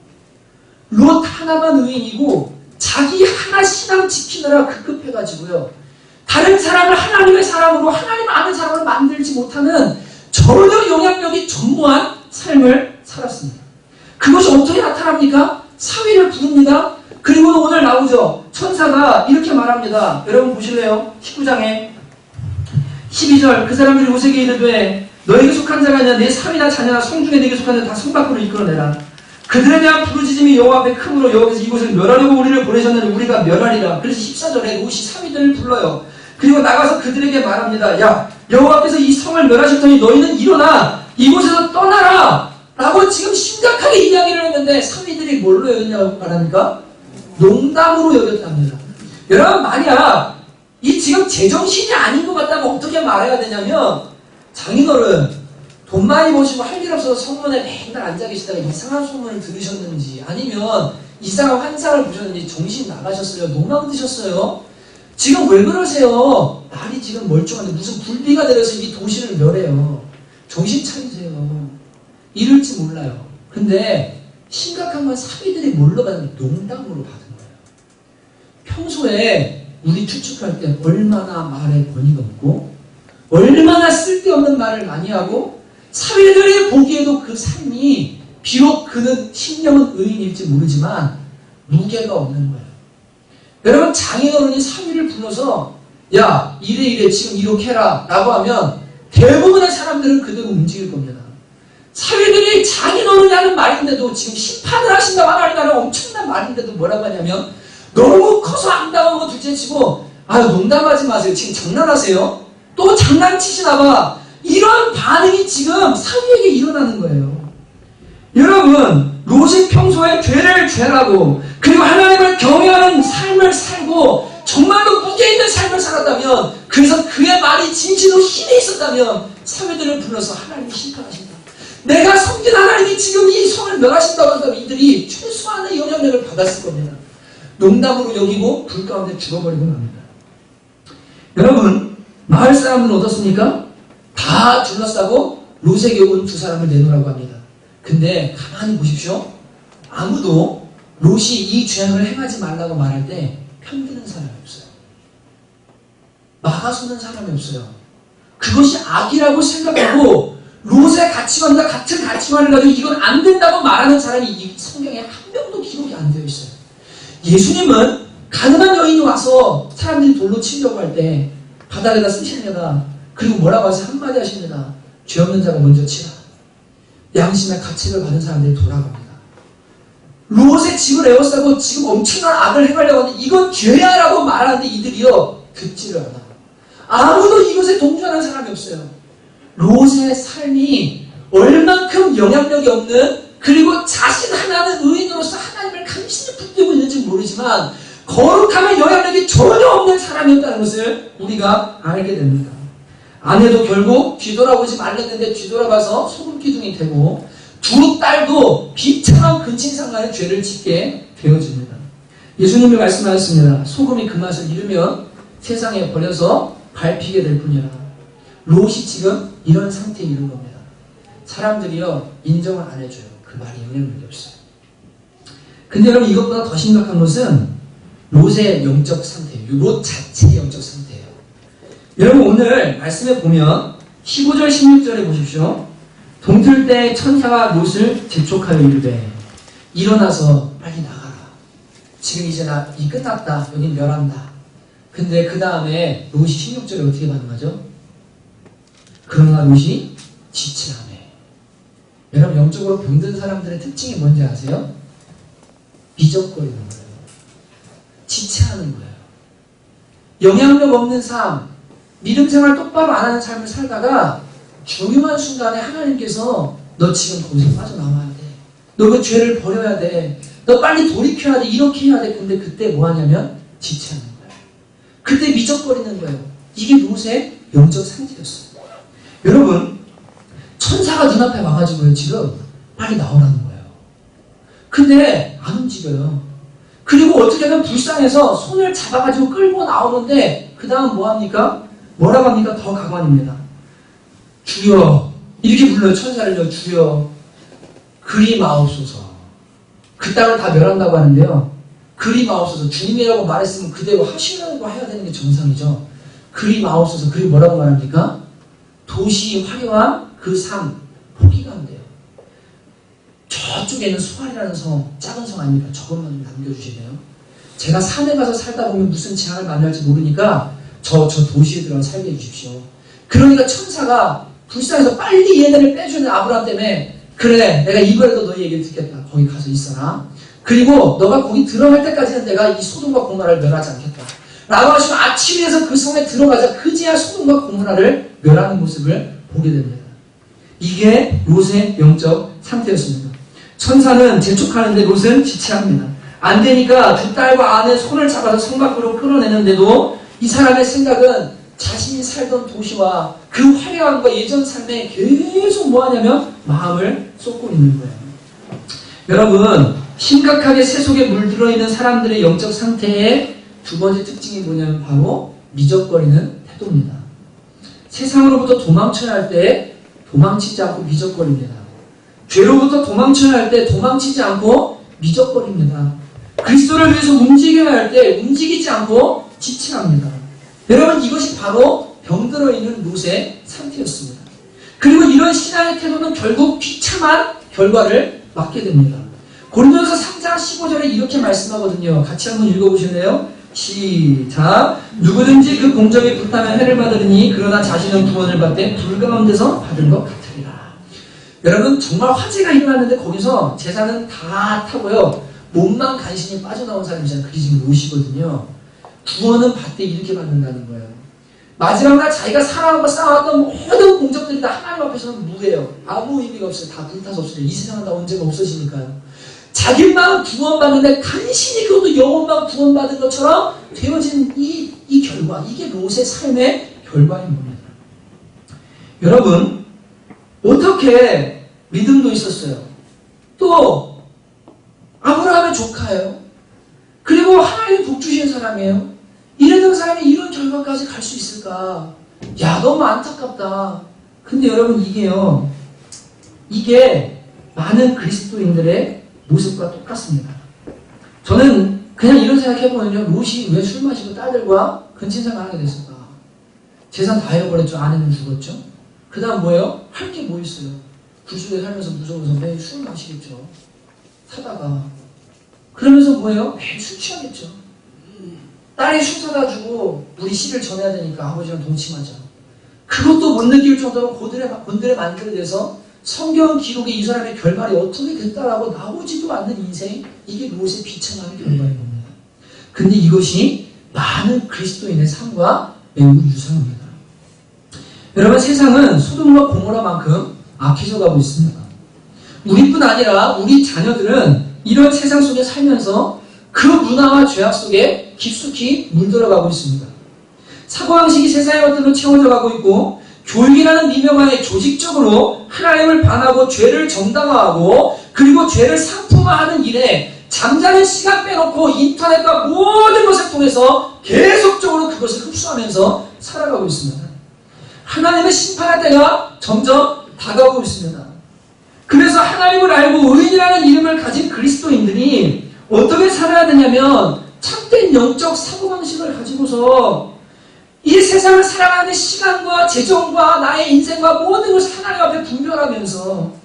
롯 하나만 의인이고 자기 하나 신앙 지키느라 급급해가지고요. 다른 사람을 하나님의 사람으로 하나님 아는 사람으로 만들지 못하는 전혀 영향력이 전무한 삶을 살았습니다. 그것이 어떻게 나타납니까? 사위를 부릅니다. 그리고 오늘 나오죠. 천사가 이렇게 말합니다. 여러분 보실래요? 19장에 12절 그 사람들이 롯에게 이르되 너에게 속한 자가 아니라 내 사위나 자녀나 성중에 내게 속한 자 다 성 밖으로 이끌어내라. 그들에 대한 부르짖음이 여호와 앞에 크므로 여호와께서 이곳을 멸하려고 우리를 보내셨느니 우리가 멸하리라. 그래서 14절에 롯이 사위들을 불러요. 그리고 나가서 그들에게 말합니다. 야 여호와께서 이 성을 멸하셨더니 너희는 일어나 이곳에서 떠나라 라고 지금 심각하게 이야기를 했는데 사위들이 뭘로 여겼냐고 말합니까? 농담으로 여겼답니다. 여러분 만약 이 지금 제정신이 아닌 것 같다면 어떻게 말해야 되냐면 장인어른 돈 많이 버시고 할 일 없어서 성문에 맨날 앉아 계시다가 이상한 소문을 들으셨는지 아니면 이상한 환상을 보셨는지 정신 나가셨어요? 노망 드셨어요? 지금 왜 그러세요? 날이 지금 멀쩡한데 무슨 불비가 내려서 이 도시를 멸해요. 정신 차리세요. 이럴지 몰라요. 근데 심각한 건 사위들이 뭘로 받는 농담으로 받은 거예요. 평소에 우리 추측할 때 얼마나 말에 권위가 없고 얼마나 쓸데없는 말을 많이 하고 사위들이 보기에도 그 삶이 비록 그는 신령은 의인일지 모르지만 무게가 없는 거예요. 여러분 장인어른이 사위를 불러서 야 이래 지금 이렇게 해라 라고 하면 대부분의 사람들은 그대로 움직일 겁니다. 사위들이 장인어른이 하는 말인데도 지금 심판을 하신다고 하나님 엄청난 말인데도 뭐라고 하냐면 너무 커서 앙당한 거 둘째치고 아유 농담하지 마세요. 지금 장난하세요? 또 장난치시나봐. 이런 반응이 지금 사위에게 일어나는 거예요. 여러분 롯이 평소에 죄를 죄라고 그리고 하나님을 경외하는 삶을 살고 정말로 무게 있는 삶을 살았다면 그래서 그의 말이 진실로 힘이 있었다면 사위들을 불러서 하나님이 심판하신다. 내가 섬긴 하나님이 지금 이 성을 멸하신다고 한다면 이들이 최소한의 영향력을 받았을 겁니다. 농담으로 여기고 불 가운데 죽어버리고 맙니다. 여러분 마을 사람은 어떻습니까? 다 둘러싸고 롯에게 온 두 사람을 내놓으라고 합니다. 근데 가만히 보십시오. 아무도 롯이 이 죄악을 행하지 말라고 말할 때 편드는 사람이 없어요. 막아서는 사람이 없어요. 그것이 악이라고 생각하고 롯의 가치관과 같은 가치관을 가지고 이건 안 된다고 말하는 사람이 이 성경에 한 명도 기록이 안 되어 있어요. 예수님은 가난한 여인이 와서 사람들이 돌로 치려고 할 때 바닥에다 쓰십니다. 그리고 뭐라고 하세요? 한마디 하십니다. 죄 없는 자가 먼저 치라. 양심의 가책을 받은 사람들이 돌아갑니다. 롯의 집을 에워싸고 지금 엄청난 악을 행하려고 하는데 이건 죄야 라고 말하는데 이들이요 듣지를 않아요. 아무도 이것에 동조하는 사람이 없어요. 롯의 삶이 얼만큼 영향력이 없는 그리고 자신 하나는 의인으로서 하나님을 간신히 붙들고 있는지 모르지만 거룩함의 영향력이 전혀 없는 사람이었다는 것을 우리가 알게 됩니다. 아내도 결국 뒤돌아보지 말랬는데 뒤돌아봐서 소금기둥이 되고 두 딸도 비참한 근친상간의 죄를 짓게 되어집니다. 예수님이 말씀하셨습니다. 소금이 그 맛을 잃으면 세상에 버려서 밟히게 될 뿐이라. 롯이 지금 이런 상태에 이른 겁니다. 사람들이요 인정을 안 해줘요. 그 말이 영향력이 없어요. 근데 여러분 이것보다 더 심각한 것은 롯의 영적 상태예요. 롯 자체의 영적 상태예요. 여러분 오늘 말씀에 보면 15절 16절에 보십시오. 동틀 때 천사가 롯을 재촉하여 이르되 일어나서 빨리 나가라. 지금 이제 이 끝났다. 여긴 멸한다. 근데 그 다음에 롯이 16절에 어떻게 반응하죠? 그러나 롯이 지체하네. 여러분 영적으로 병든 사람들의 특징이 뭔지 아세요? 미적거리는 거예요. 지체하는 거예요. 영향력 없는 삶, 믿음 생활 똑바로 안 하는 삶을 살다가 중요한 순간에 하나님께서 너 지금 거기서 빠져나와야 돼. 너 그 죄를 버려야 돼. 너 빨리 돌이켜야 돼. 이렇게 해야 돼. 근데 그때 뭐 하냐면 지체하는 거예요. 그때 미적거리는 거예요. 이게 롯의 영적 상태였어요. 여러분 천사가 눈앞에 와가지고요 지금 빨리 나오라는 거예요. 근데 안 움직여요. 그리고 어떻게 하면 불쌍해서 손을 잡아가지고 끌고 나오는데 그 다음 뭐합니까? 뭐라고 합니까? 더 가관입니다. 주여 이렇게 불러요. 천사를요. 주여 그리 마옵소서. 그 땅을 다 멸한다고 하는데요. 그리 마옵소서. 주님이라고 말했으면 그대로 하시라고 해야 되는 게 정상이죠. 그리 마옵소서. 그리 뭐라고 말합니까? 도시 화려한 그 산 포기가 안 돼요. 저쪽에는 수알이라는 성, 작은 성 아닙니까? 저것만 남겨주시네요. 제가 산에 가서 살다 보면 무슨 재앙을 만날지 모르니까 저 도시에 들어가 살게 해주십시오. 그러니까 천사가 불쌍해서 빨리 얘네를 빼주는 아브라함 때문에 그래 내가 이번에도 너희 얘기를 듣겠다. 거기 가서 있어라. 그리고 너가 거기 들어갈 때까지는 내가 이 소돔과 고모라를 멸하지 않겠다. 라고 하시면 아침에 해서 그 성에 들어가자 그제야 소돔과 고모라를 멸하는 모습을 보게 됩니다. 이게 롯의 영적 상태였습니다. 천사는 재촉하는데 롯은 지체합니다. 안 되니까 두 딸과 아내 손을 잡아서 성 밖으로 끌어내는데도 이 사람의 생각은 자신이 살던 도시와 그 화려함과 예전 삶에 계속 뭐하냐면 마음을 쏟고 있는 거예요. 여러분 심각하게 세속에 물들어 있는 사람들의 영적 상태의 두 번째 특징이 뭐냐면 바로 미적거리는 태도입니다. 세상으로부터 도망쳐야 할 때 도망치지 않고 미적거립니다. 죄로부터 도망쳐야 할 때 도망치지 않고 미적거립니다. 그리스도를 위해서 움직여야 할 때 움직이지 않고 지체합니다. 여러분 이것이 바로 병들어 있는 롯의 상태였습니다. 그리고 이런 신앙의 태도는 결국 비참한 결과를 맞게 됩니다. 고린도서 3장 15절에 이렇게 말씀하거든요. 같이 한번 읽어보실래요? 시작. 누구든지 그 공적에 불타면 해를 받으리니 그러나 자신은 구원을 받되 불 가운데서 받은 것 같으리라. 여러분 정말 화재가 일어났는데 거기서 재산은 다 타고요. 몸만 간신히 빠져나온 사람이잖아요. 그게 지금 롯이거든요. 구원은 받되 이렇게 받는다는 거예요. 마지막 날 자기가 사랑하고 쌓아왔던 모든 공적들이 다 하나님 앞에서는 무예요. 아무 의미가 없어요. 다 불타서 없어져요. 이 세상은 다 언제가 없어지니까요. 자기만 구원받는데 간신히 그것도 영혼만 구원받은 것처럼 되어진 이 결과, 이게 롯의 삶의 결과인 겁니다. 여러분 어떻게 믿음도 있었어요. 또 아브라함의 조카예요. 그리고 하나님이 복 주신 사람이에요. 이러던 사람이 이런 결과까지 갈 수 있을까? 야 너무 안타깝다. 근데 여러분 이게 많은 그리스도인들의 모습과 똑같습니다. 저는 그냥 이런 생각해보면요. 롯이 왜 술 마시고 딸들과 근친상간하게 됐을까? 재산 다 잃어버렸죠. 아내는 죽었죠. 그 다음 뭐예요? 할 게 뭐 있어요? 굴속에 살면서 무서워서 매일 술 마시겠죠. 사다가 그러면서 뭐예요? 매일 술 취하겠죠. 딸이 술 사다 주고 우리 시를 전해야 되니까 아버지랑 동침하자. 그것도 못 느낄 정도로 곤드레 만들어 돼서 성경 기록에 이 사람의 결말이 어떻게 됐다라고 나오지도 않는 인생, 이게 롯의 비참한 결과인 겁니다. 근데 이것이 많은 그리스도인의 삶과 매우 유사합니다. 여러분 세상은 소돔과 고모라만큼 악해져가고 있습니다. 우리뿐 아니라 우리 자녀들은 이런 세상 속에 살면서 그 문화와 죄악 속에 깊숙이 물들어가고 있습니다. 사고방식이 세상의 것들로 채워져 가고 있고 교육이라는 미명 안에 조직적으로 하나님을 반하고 죄를 정당화하고 그리고 죄를 상품화하는 일에 잠자는 시간 빼놓고 인터넷과 모든 것을 통해서 계속적으로 그것을 흡수하면서 살아가고 있습니다. 하나님의 심판의 때가 점점 다가오고 있습니다. 그래서 하나님을 알고 의인이라는 이름을 가진 그리스도인들이 어떻게 살아야 되냐면 참된 영적 사고방식을 가지고서 이 세상을 살아가는 시간과 재정과 나의 인생과 모든 것을 하나님 앞에 분별하면서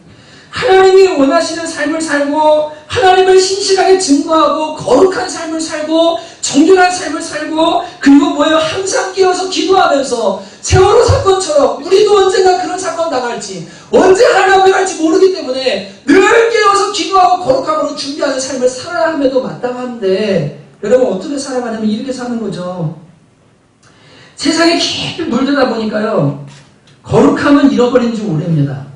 하나님이 원하시는 삶을 살고 하나님을 신실하게 증거하고 거룩한 삶을 살고 정결한 삶을 살고 그리고 뭐예요? 항상 깨어서 기도하면서 세월호 사건처럼 우리도 언젠가 그런 사건 당할지 언제 하나님 앞에 갈지 모르기 때문에 늘 깨어서 기도하고 거룩함으로 준비하는 삶을 살아야 함에도 마땅한데 여러분 어떻게 살아가냐면 이렇게 사는 거죠. 세상에 깊이 물들다 보니까요. 거룩함은 잃어버린 지 오래입니다.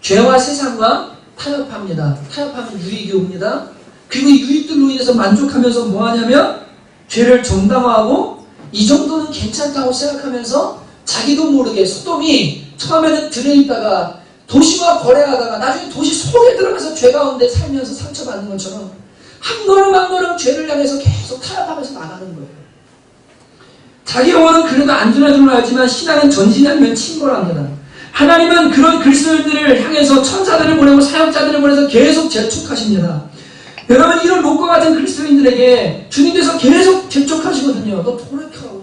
죄와 세상과 타협합니다. 타협하면 유익이 옵니다. 그리고 이 유익들로 인해서 만족하면서 뭐하냐면 죄를 정당화하고 이 정도는 괜찮다고 생각하면서 자기도 모르게 소돔이 처음에는 들에 있다가 도시와 거래하다가 나중에 도시 속에 들어가서 죄 가운데 살면서 상처받는 것처럼 한 걸음 한 걸음 죄를 향해서 계속 타협하면서 나가는 거예요. 자기 영혼은 그래도 안전한 줄 알지만 신앙은 전진하면 침몰합니다. 하나님은 그런 그리스도인들을 향해서 천사들을 보내고 사역자들을 보내서 계속 재촉하십니다. 여러분 이런 롯과 같은 그리스도인들에게 주님께서 계속 재촉하시거든요. 너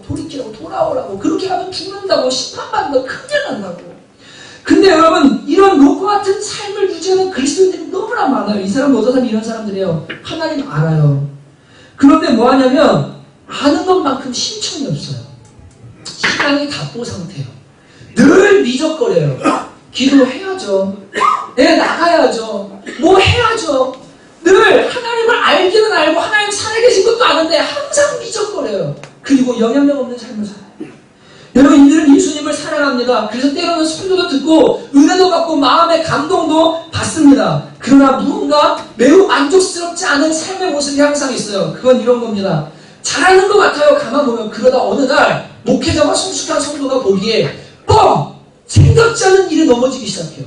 돌이키라고 돌아오라고 그렇게 하면 죽는다고 심판받는다고 큰일 난다고. 근데 여러분 이런 롯과 같은 삶을 유지하는 그리스도인들이 너무나 많아요. 이 사람은 어떤 사람이 이런 사람들이에요. 하나님 알아요. 그런데 뭐하냐면 아는 것만큼 신청이 없어요. 신앙이 답보 상태예요. 늘 미적거려요. 기도해야죠. 나가야죠. 뭐 해야죠. 늘 하나님을 알기는 알고 하나님 살아계신 것도 아는데 항상 미적거려요. 그리고 영향력 없는 삶을 살아요. 여러분 이들은 예수님을 사랑합니다. 그래서 때로는 설교도 듣고 은혜도 받고 마음의 감동도 받습니다. 그러나 무언가 매우 만족스럽지 않은 삶의 모습이 항상 있어요. 그건 이런 겁니다. 잘하는 것 같아요. 가만 보면. 그러다 어느 날 목회자와 성숙한 성도가 보기에 생각지 않은 일에 넘어지기 시작해요.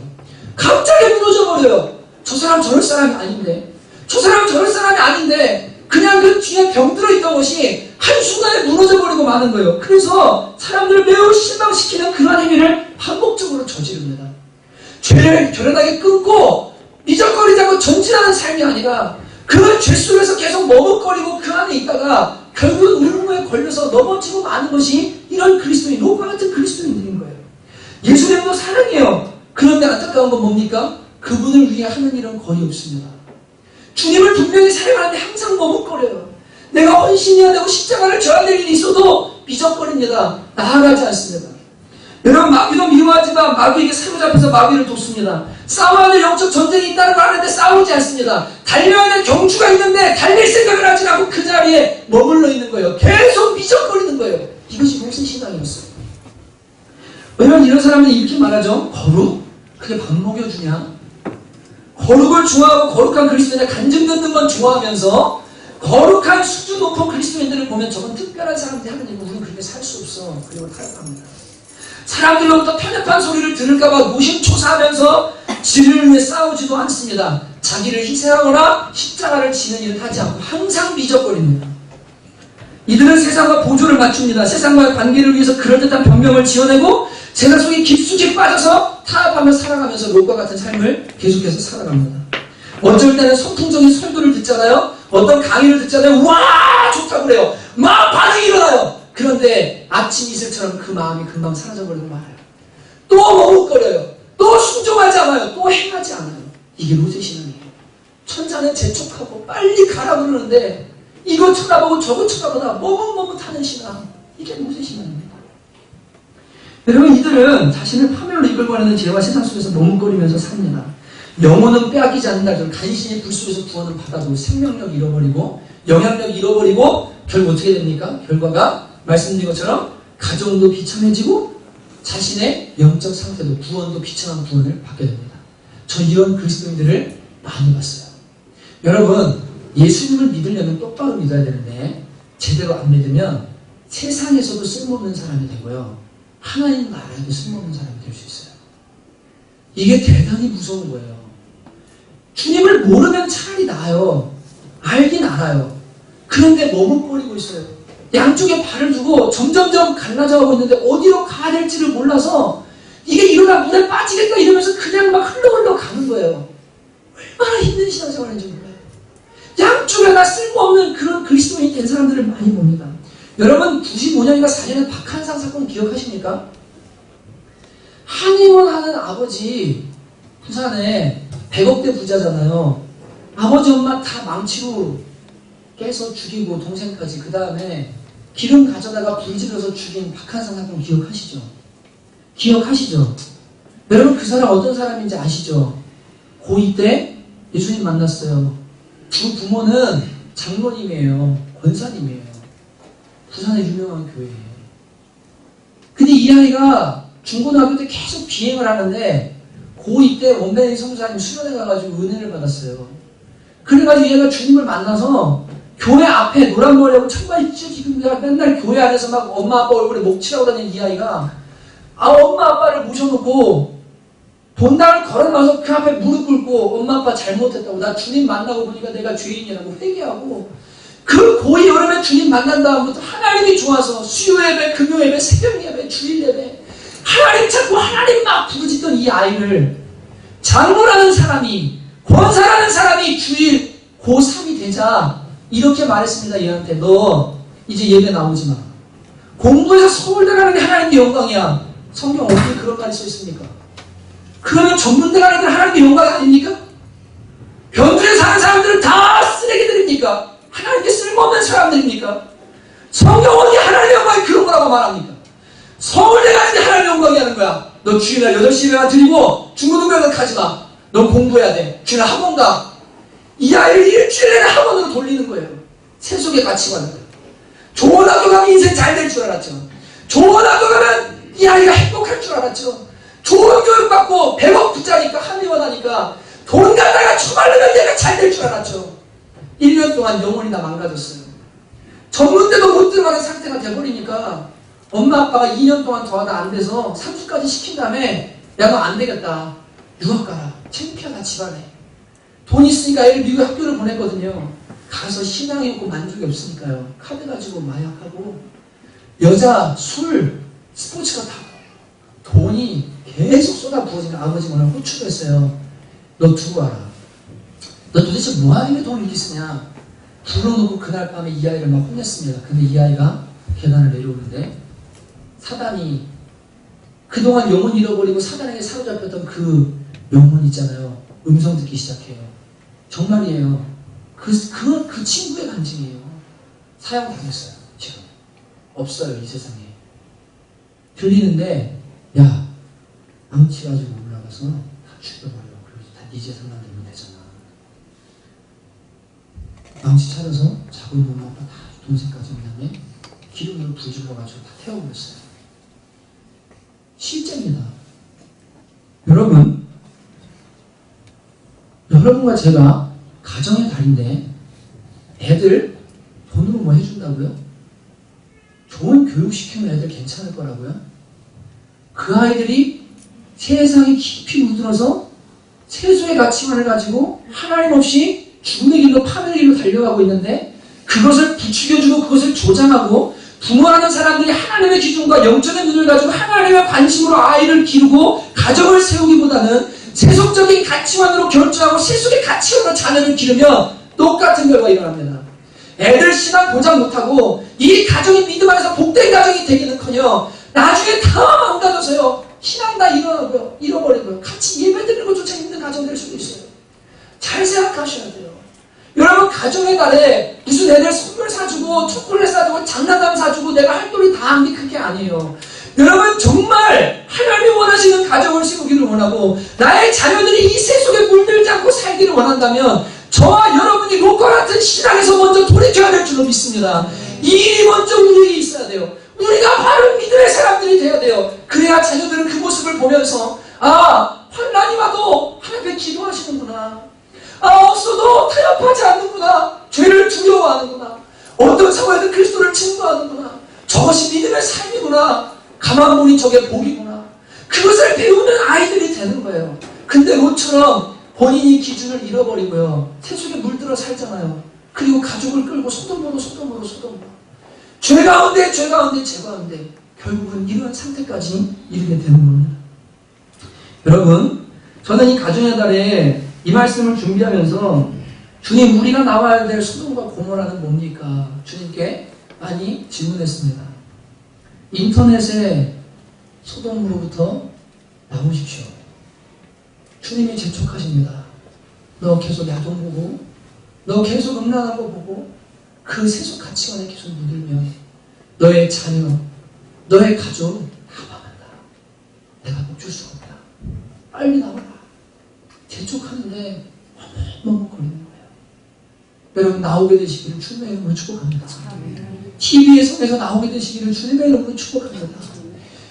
갑자기 무너져버려요. 저 사람 저럴 사람이 아닌데 저 사람 저럴 사람이 아닌데 그냥 그 뒤에 병들어 있던 것이 한순간에 무너져버리고 마는 거예요. 그래서 사람들을 매우 실망시키는 그러한 행위를 반복적으로 저지릅니다. 죄를 결연하게 끊고 미적거리지 않고 전진하는 삶이 아니라 그 죄 속에서 계속 머뭇거리고 그 안에 있다가 결국 의문에 걸려서 넘어지고 마는 것이 이런 그리스도인, 롯과 같은 그리스도인들인 거예요. 예수님도 사랑해요. 그런데 안타까운 건 뭡니까? 그분을 위해 하는 일은 거의 없습니다. 주님을 분명히 사랑하는데 항상 머뭇거려요. 내가 헌신해야 되고 십자가를 져야 될 일이 있어도 미적거립니다. 나아가지 않습니다. 여러분 마귀도 미워하지만 마귀에게 사로잡혀서 마귀를 돕습니다. 싸워야 될 영적 전쟁이 있다는 걸 아는데 싸우지 않습니다. 달려야 될 경주가 있는데 달릴 생각을 하지 않고 그 자리에 머물러 있는 거예요. 계속 미적거리는 거예요. 이것이 모세 신앙이었어요. 왜냐면 이런 사람들이 이렇게 말하죠. 거룩? 그게 밥 먹여주냐? 거룩을 좋아하고 거룩한 그리스도인의 간증 듣는 건 좋아하면서 거룩한 수준 높은 그리스도인들을 보면 저건 특별한 사람들이 하는 일이고 우리는 그렇게 살 수 없어. 그리고 타협합니다. 사람들로부터 편협한 소리를 들을까봐 노심초사하면서 진리를 위해 싸우지도 않습니다. 자기를 희생하거나 십자가를 지는 일을 하지 않고 항상 미적거립니다. 이들은 세상과 보조를 맞춥니다. 세상과의 관계를 위해서 그럴듯한 변명을 지어내고 세상 속에 깊숙이 빠져서 타협하며 살아가면서 롯과 같은 삶을 계속해서 살아갑니다. 어쩔 때는 소통적인 설교를 듣잖아요. 어떤 강의를 듣잖아요. 와 좋다고 그래요. 막 반응이 일어나요. 그런데 아침 이슬처럼 그 마음이 금방 사라져버리고 말아요. 또 머뭇거려요. 또 순종하지 않아요. 또 행하지 않아요. 이게 롯의 신앙이에요. 천사는 재촉하고 빨리 가라 그러는데 이거 쳐다보고 저거 쳐다보다 머뭇머뭇하는 신앙. 이게 롯의 신앙입니다. 여러분 이들은 자신을 파멸로 이끌고 가는 죄와 세상 속에서 머뭇거리면서 삽니다. 영혼은 빼앗기지 않는다. 간신히 불 속에서 구원을 받아도 생명력 잃어버리고 영향력 잃어버리고 결국 어떻게 됩니까? 결과가 말씀드린 것처럼 가정도 비참해지고 자신의 영적 상태도 구원도 비참한 구원을 받게 됩니다. 저 이런 그리스도인들을 많이 봤어요. 여러분 예수님을 믿으려면 똑바로 믿어야 되는데 제대로 안 믿으면 세상에서도 쓸모없는 사람이 되고요. 하나님 나라에도 쓸모없는 사람이 될 수 있어요. 이게 대단히 무서운 거예요. 주님을 모르면 차라리 나아요. 알긴 알아요. 그런데 머뭇거리고 있어요. 양쪽에 발을 두고 점점점 갈라져가고 있는데 어디로 가야 될지를 몰라서 이게 이러다 물에 빠지겠다 이러면서 그냥 막 흘러흘러 가는 거예요. 얼마나 힘든 신앙생활인지 몰라요. 양쪽에 다 쓸모없는 그런 그리스도인이 된 사람들을 많이 봅니다. 여러분 95년인가 4년에 박한상 사건 기억하십니까? 한의원 하는 아버지 부산에 100억대 부자잖아요. 아버지 엄마 다 망치로 깨서 죽이고 동생까지 그 다음에 기름 가져다가 불질러서 죽인 박한상 사건 기억하시죠? 기억하시죠? 여러분 그 사람 어떤 사람인지 아시죠? 고2 때 예수님 만났어요. 두 부모는 장로님이에요. 권사님이에요. 부산의 유명한 교회예요. 근데 이 아이가 중고등학교 때 계속 비행을 하는데 고2 때 원베이 성사님 수련회 가가지고 은혜를 받았어요. 그래가지고 얘가 주님을 만나서 교회 앞에 노란 머리하고 청바지 찢어지고 내가 맨날 교회 안에서 막 엄마 아빠 얼굴에 목칠하고 다니는 이 아이가 엄마 아빠를 모셔놓고 본당을 걸어나서 그 앞에 무릎 꿇고 엄마 아빠 잘못했다고 나 주님 만나고 보니까 내가 죄인이라고 회개하고 그 고2 여름에 주님 만난 다음부터 하나님이 좋아서 수요 예배, 금요 예배, 새벽 예배, 주일 예배 하나님 찾고 하나님 막 부르짖던 이 아이를 장로라는 사람이 권사라는 사람이 주일 고3이 되자 이렇게 말했습니다. 얘한테 너 이제 예배 나오지 마. 공부해서 서울대 가는 게 하나님의 영광이야. 성경 어디에 그런 말이 써 있습니까? 그러면 전문대 가는 게 하나님의 영광이 아닙니까? 변두에 사는 사람들은 다 쓰레기들입니까? 하나님께 쓸모없는 사람들입니까? 성경 어디 하나님의 영광이 그런 거라고 말합니까? 서울대 가는 게 하나님의 영광이 하는 거야. 너 주일날 8시 예배만 드리고 중고등학교 가지 마. 너 공부해야 돼. 주일날 학원 가. 이 아이를 일주일에 학원으로 돌리는 거예요. 세속의 가치관을. 좋은 학교 가면 인생 잘 될 줄 알았죠. 좋은 학교 가면 이 아이가 행복할 줄 알았죠. 좋은 교육 받고 100억 부자니까 한의원 하니까 돈 갖다가 처발르면 얘가 잘 될 줄 알았죠. 1년 동안 영혼이 다 망가졌어요. 전문대도 못 들어가는 상태가 돼버리니까 엄마 아빠가 2년 동안 더 하다 안 돼서 삼수까지 시킨 다음에 야 너 안 되겠다. 유학 가라. 창피하다 집안에. 돈 있으니까 애를 미국 학교를 보냈거든요. 가서 신앙이 없고 만족이 없으니까요. 카드 가지고 마약하고 여자, 술, 스포츠가 다 돈이 계속 쏟아부어지는 아버지가 오늘 호출을 했어요. 너 두고 와라. 너 도대체 뭐하길래 돈을 이렇게 쓰냐. 불러놓고 그날 밤에 이 아이를 막 혼냈습니다. 근데 이 아이가 계단을 내려오는데 사단이 그동안 영혼 잃어버리고 사단에게 사로잡혔던 그 영혼 있잖아요. 음성 듣기 시작해요. 정말이에요. 그 친구의 간증이에요. 사형당했어요. 지금 없어요 이 세상에. 들리는데 야 망치 가지고 올라가서 다 죽여버려. 그리고 다 네 재산만 되면 되잖아. 망치 찾아서 자고 있는 엄마 아빠 다 동생까지 온 다음에 기름으로 불 질러가지고 다 태워버렸어요. 실제입니다. 여러분과 제가 가정의 달인데 애들 돈으로 뭐 해준다고요? 좋은 교육시키면 애들 괜찮을 거라고요? 그 아이들이 세상에 깊이 물들어서 세수의 가치관을 가지고 하나님 없이 죽음의 길로 파멸의 길로 달려가고 있는데 그것을 부추겨주고 그것을 조장하고 부모라는 사람들이 하나님의 기준과 영적인 눈을 가지고 하나님의 관심으로 아이를 기르고 가정을 세우기보다는 세속적인 가치관으로 결정하고 세속의 가치관으로 자녀를 기르면 똑같은 결과가 일어납니다. 애들 신앙 보장 못하고 이 가정이 믿음 안에서 복된 가정이 되기는커녕 나중에 다 망가져서요. 신앙 다 잃어버리고요. 같이 예배드리는 것조차 힘든 가정 될 수도 있어요. 잘 생각하셔야 돼요. 여러분 가정의 달에 무슨 애들 선물 사주고 초콜릿 사주고 장난감 사주고 내가 할 돈이 다 한 게 그게 아니에요. 여러분 정말 하나님이 원하시는 가정을 세우기를 원하고 나의 자녀들이 이 세속에 물들지 않고 살기를 원한다면 저와 여러분이 로컬 같은 신앙에서 먼저 돌이켜야 될 줄로 믿습니다. 이 일이 먼저 우리에게 있어야 돼요. 우리가 바른 믿음의 사람들이 돼야 돼요. 그래야 자녀들은 그 모습을 보면서 환난이 와도 하나님께 기도하시는구나. 없어도 타협하지 않는구나. 죄를 두려워하는구나. 어떤 상황에든 그리스도를 증거하는구나. 저것이 믿음의 삶이구나. 가만 보니 저게 복이구나. 그것을 배우는 아이들이 되는 거예요. 근데 롯처럼 본인이 기준을 잃어버리고요. 세속에 물들어 살잖아요. 그리고 가족을 끌고 소돔으로. 죄 가운데 죄 가운데 결국은 이런 상태까지 이르게 되는 겁니다. 여러분 저는 이 가정의 달에 이 말씀을 준비하면서 주님, 우리가 나와야 될 소돔과 고모라는 뭡니까? 주님께 많이 질문했습니다. 인터넷에 소돔으로부터 나오십시오. 주님이 재촉하십니다. 너 계속 야동 보고, 너 계속 음란한 거 보고, 그 세속 가치관에 계속 묻으면 너의 자녀, 너의 가족 다 망한다. 내가 멈출 수가 없다. 빨리 나와라. 재촉하는데 머뭇거리는 거예요. 여러분, 나오게 되시기를 주님의 이름으로 축복합니다. TV에 성에서 나오게 되시기를 주님의 이름으로 축복합니다.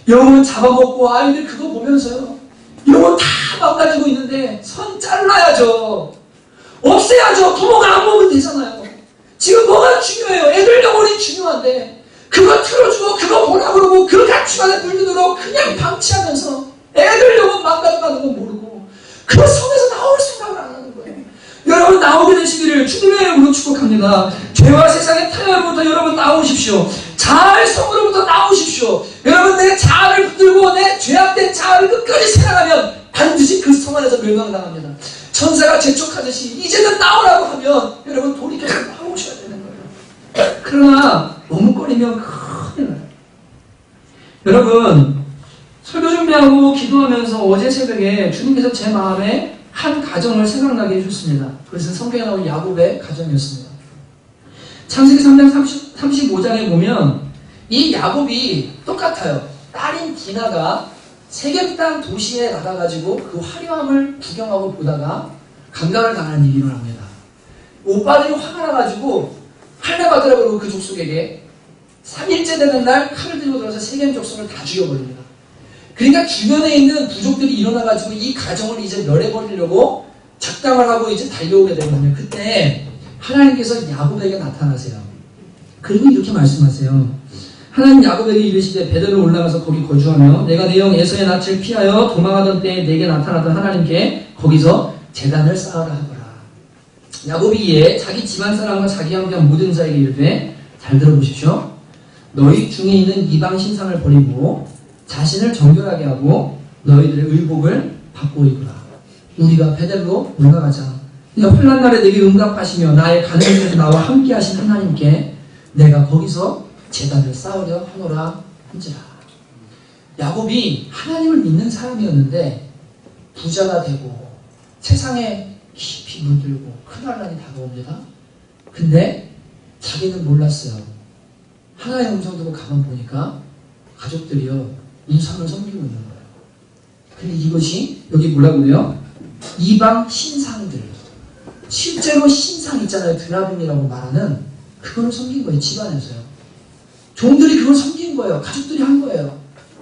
영혼 잡아먹고 아이들 그거 보면서요, 영혼 다 망가지고 있는데 선 잘라야죠. 없애야죠. 부모가 안 보면 되잖아요. 지금 뭐가 중요해요? 애들 영혼이 중요한데 그거 틀어주고 그거 보라 그러고 그 가치관에 물들도록 그냥 방치하면서 애들 영혼 망가져가는 거 모르고 그 성에서 나올 생각을 안 하는 거예요. 여러분, 나오게 되시기를 주님의 이름으로 축복합니다. 죄와 세상의 타협으로부터 여러분 나오십시오. 자아의 성으로부터 나오십시오. 여러분, 내 자아를 붙들고 내 죄악된 자아를 끝까지 생각하면 반드시 그 성 안에서 멸망당합니다. 천사가 재촉하듯이 이제는 나오라고 하면 여러분 돌이켜서 나오셔야 되는 거예요. 그러나 머뭇거리면 큰일 나요. 여러분, 설교 준비하고 기도하면서 어제 새벽에 주님께서 제 마음에 한 가정을 생각나게 해줬습니다. 그것은 성경에 나온 야곱의 가정이었습니다. 창세기 3장 35장에 보면 이 야곱이 똑같아요. 딸인 디나가 세겜 땅 도시에 나가가지고 그 화려함을 구경하고 보다가 강간을 당하는 일이 일어납니다. 오빠들이 화가 나가지고 할례받으라고 그 족속에게 3일째 되는 날 칼을 들고 들어서 세겜 족속을 다 죽여버립니다. 그러니까 주변에 있는 부족들이 일어나가지고 이 가정을 이제 멸해버리려고 작당을 하고 이제 달려오게 되거든요. 그때 하나님께서 야곱에게 나타나세요. 그리고 이렇게 말씀하세요. 하나님 야곱에게 이르시되 베델로 올라가서 거기 거주하며 내가 내 형 에서의 낯을 피하여 도망하던 때에 내게 나타났던 하나님께 거기서 제단을 쌓으라 하거라. 야곱이 이에 자기 집안 사람과 자기와 함께한 모든 자에게 이르되, 잘 들어보십시오. 너희 중에 있는 이방 신상을 버리고 자신을 정결하게 하고 너희들의 의복을 바꾸어 입으라. 우리가 베델로 올라가자. 환난 날에 내게 응답하시며 나의 가정에서 나와 함께 하신 하나님께 내가 거기서 제단을 쌓으려 하노라 한지라. 야곱이 하나님을 믿는 사람이었는데 부자가 되고 세상에 깊이 물들고 큰 환난이 다가옵니다. 근데 자기는 몰랐어요. 하나의 음성 듣고 가만 보니까 가족들이요, 우상을 섬기고 있는 거예요. 근데 이것이 여기 뭐라고 그래요? 이방 신상들. 실제로 신상 있잖아요. 드라빔이라고 말하는 그거를 섬긴 거예요. 집안에서요. 종들이 그걸 섬긴 거예요. 가족들이 한 거예요.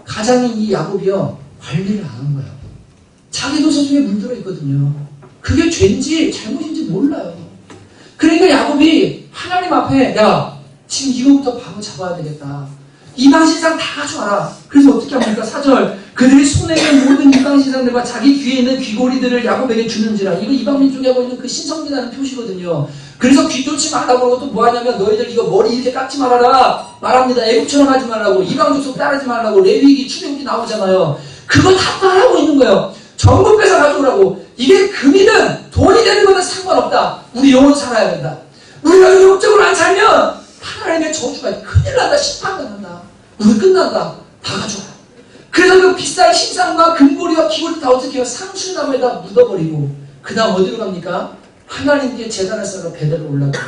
가장인 이 야곱이요, 관리를 안 한 거예요. 자기도 소중에 물들어 있거든요. 그게 죄인지 잘못인지 몰라요. 그러니까 야곱이 하나님 앞에, 야, 지금 이거부터 바로 잡아야 되겠다. 이방신상 다 가져와라. 그래서 어떻게 합니까? 4절. 그들이 손에 있는 모든 이방신상들과 자기 귀에 있는 귀고리들을 야곱에게 주는지라. 이거 이방민족이 하고 있는 그 신성이라는 표시거든요. 그래서 귀 뚫지 말라고 하고 또 뭐 하냐면 너희들 이거 머리 이렇게 깎지 말아라 말합니다. 애국처럼 하지 말라고, 이방족속 따르지 말라고, 레위기 출애굽기 나오잖아요. 그거 다 따라하고 있는 거예요. 전부 뺏어 가져오라고. 이게 금이든 돈이 되는 거는 상관없다. 우리 영혼 살아야 된다. 우리가 영적으로 안 살면 하나님의 저주가 큰일 난다. 심판가 난다. 우리 끝난다. 다 가져와. 그래서 그 비싼 신상과 금고리와 귀고리 다 어떻게 해요? 상수나무에다 묻어버리고 그 다음 어디로 갑니까? 하나님께 제단을 쌓으러 베델로 올라갑니다.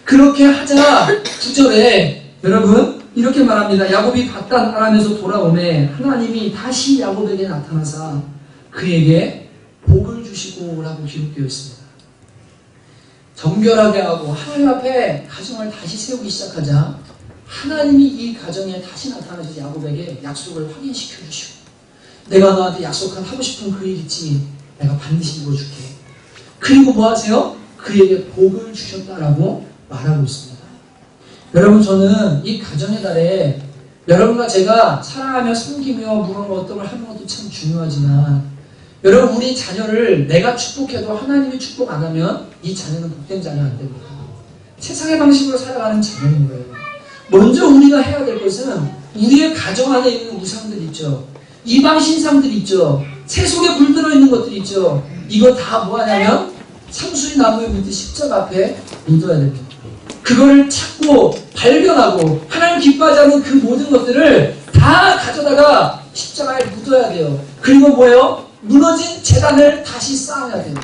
그렇게 하자 9절에 여러분 이렇게 말합니다. 야곱이 바단 아람에서 돌아오매 하나님이 다시 야곱에게 나타나사 그에게 복을 주시고 라고 기록되어 있습니다. 정결하게 하고 하나님 앞에 가정을 다시 세우기 시작하자 하나님이 이 가정에 다시 나타나셔서 야곱에게 약속을 확인시켜 주시고, 내가 너한테 약속한 하고 싶은 그 일 있지, 내가 반드시 이루어줄게. 그리고 뭐 하세요? 그에게 복을 주셨다라고 말하고 있습니다. 여러분, 저는 이 가정의 달에 여러분과 제가 사랑하며 섬기며 무언가 어떤 걸 하는 것도 참 중요하지만, 여러분, 우리 자녀를 내가 축복해도 하나님이 축복 안 하면 이 자녀는 복된 자녀 안 됩니다. 세상의 방식으로 살아가는 자녀인 거예요. 먼저 우리가 해야 될 것은 우리의 가정 안에 있는 우상들 있죠. 이방 신상들 있죠. 세속에 물들어 있는 것들 있죠. 이거 다 뭐 하냐면 상수리 나무에 묻은 십자가 앞에 묻어야 됩니다. 그거를 찾고 발견하고 하나님 기뻐하지 않는 그 모든 것들을 다 가져다가 십자가에 묻어야 돼요. 그리고 뭐예요? 무너진 제단을 다시 쌓아야 돼요.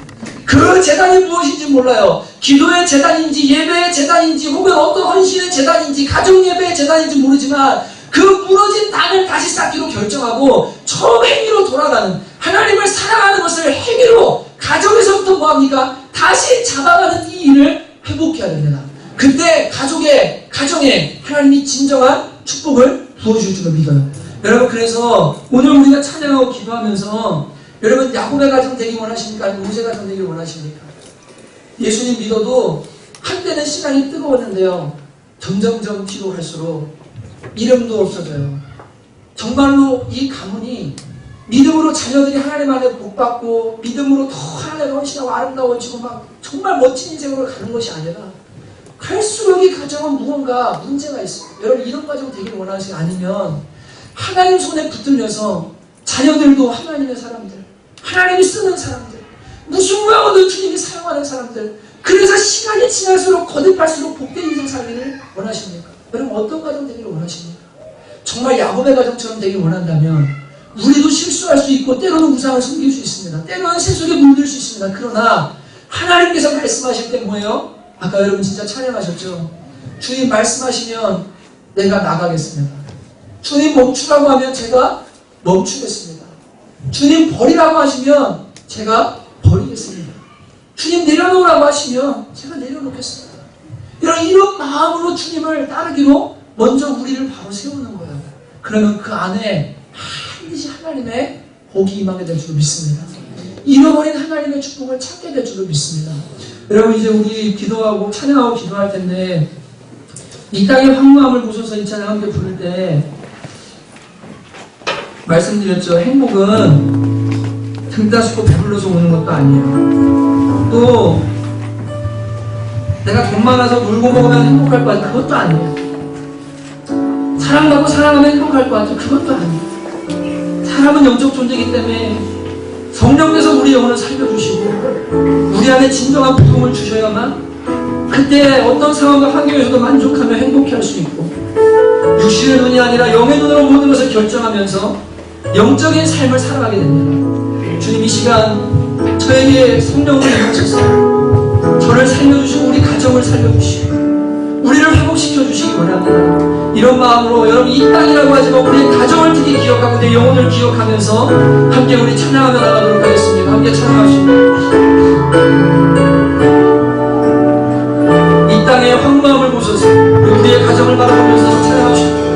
그 제단이 무엇인지 몰라요. 기도의 제단인지 예배의 제단인지 혹은 어떤 헌신의 제단인지 가정 예배의 제단인지 모르지만 그 무너진 단을 다시 쌓기로 결정하고 처음 행위로 돌아가는, 하나님을 사랑하는 것을 행위로 가정에서부터 뭐합니까? 다시 잡아가는 이 일을 회복해야 됩니다. 그때 가정에 하나님이 진정한 축복을 부어줄 줄로 믿어요. 여러분, 그래서 오늘 우리가 찬양하고 기도하면서 여러분 야곱의 가정 되기 원하십니까? 아니면 모세 가정 되기 원하십니까? 예수님 믿어도 한때는 시간이 뜨거웠는데요, 점점점 뒤로 갈수록 이름도 없어져요. 정말로 이 가문이 믿음으로 자녀들이 하나님 안에 복받고 믿음으로 더 하나님의 헌신하고 아름다워지고 막 정말 멋진 인생으로 가는 것이 아니라 갈수록 이 가정은 무언가 문제가 있어요. 여러분, 이런 가정 되기를 원하시지 않으면 하나님 손에 붙들려서 자녀들도 하나님의 사람들, 하나님이 쓰는 사람들, 무슨 모양으로 주님이 사용하는 사람들, 그래서 시간이 지날수록 거듭할수록 복된 인생 살기를 원하십니까? 여러분, 어떤 가정 되기를 원하십니까? 정말 야곱의 가정처럼 되길 원한다면 우리도 실수할 수 있고 때로는 우상을 섬길 수 있습니다. 때로는 세속에 물들 수 있습니다. 그러나 하나님께서 말씀하실 때 뭐예요? 아까 여러분 진짜 찬양하셨죠? 주님 말씀하시면 내가 나가겠습니다. 주님 멈추라고 하면 제가 멈추겠습니다. 주님 버리라고 하시면 제가 버리겠습니다. 주님 내려놓으라고 하시면 제가 내려놓겠습니다. 이런 마음으로 주님을 따르기로 먼저 우리를 바로 세우는 거예요. 그러면 그 안에 반드시 하나님의 복이 임하게 될 줄로 믿습니다. 잃어버린 하나님의 축복을 찾게 될 줄로 믿습니다. 여러분, 이제 우리 기도하고 찬양하고 기도할 텐데 이 땅의 황무함을 보셔서 이 찬양 함께 부를 때 말씀드렸죠. 행복은 등 따시고 배불러서 오는 것도 아니에요. 또 내가 돈 많아서 놀고 먹으면 행복할 것 같아. 그것도 아니에요. 사랑받고 사랑하면 행복할 것 같아. 그것도 아니에요. 사람은 영적 존재이기 때문에 성령께서 우리 영혼을 살려주시고 우리 안에 진정한 부흥을 주셔야만 그때 어떤 상황과 환경에서도 만족하며 행복해 할 수 있고, 육신의 눈이 아니라 영의 눈으로 모든 것을 결정하면서 영적인 삶을 살아가게 됩니다. 주님, 이 시간 저에게 성령을 임하셔서 저를 살려주시고 우리 가정을 살려주시고 우리를 회복시켜주시기 원합니다. 이런 마음으로 여러분, 이 땅이라고 하지만 우리의 가정을 특히 기억하고 내 영혼을 기억하면서 함께 우리 찬양하며 나가도록 하겠습니다. 함께 찬양하십니다. 이 땅의 황무함을 보셔서 우리의 가정을 바라보면서 찬양하십니다.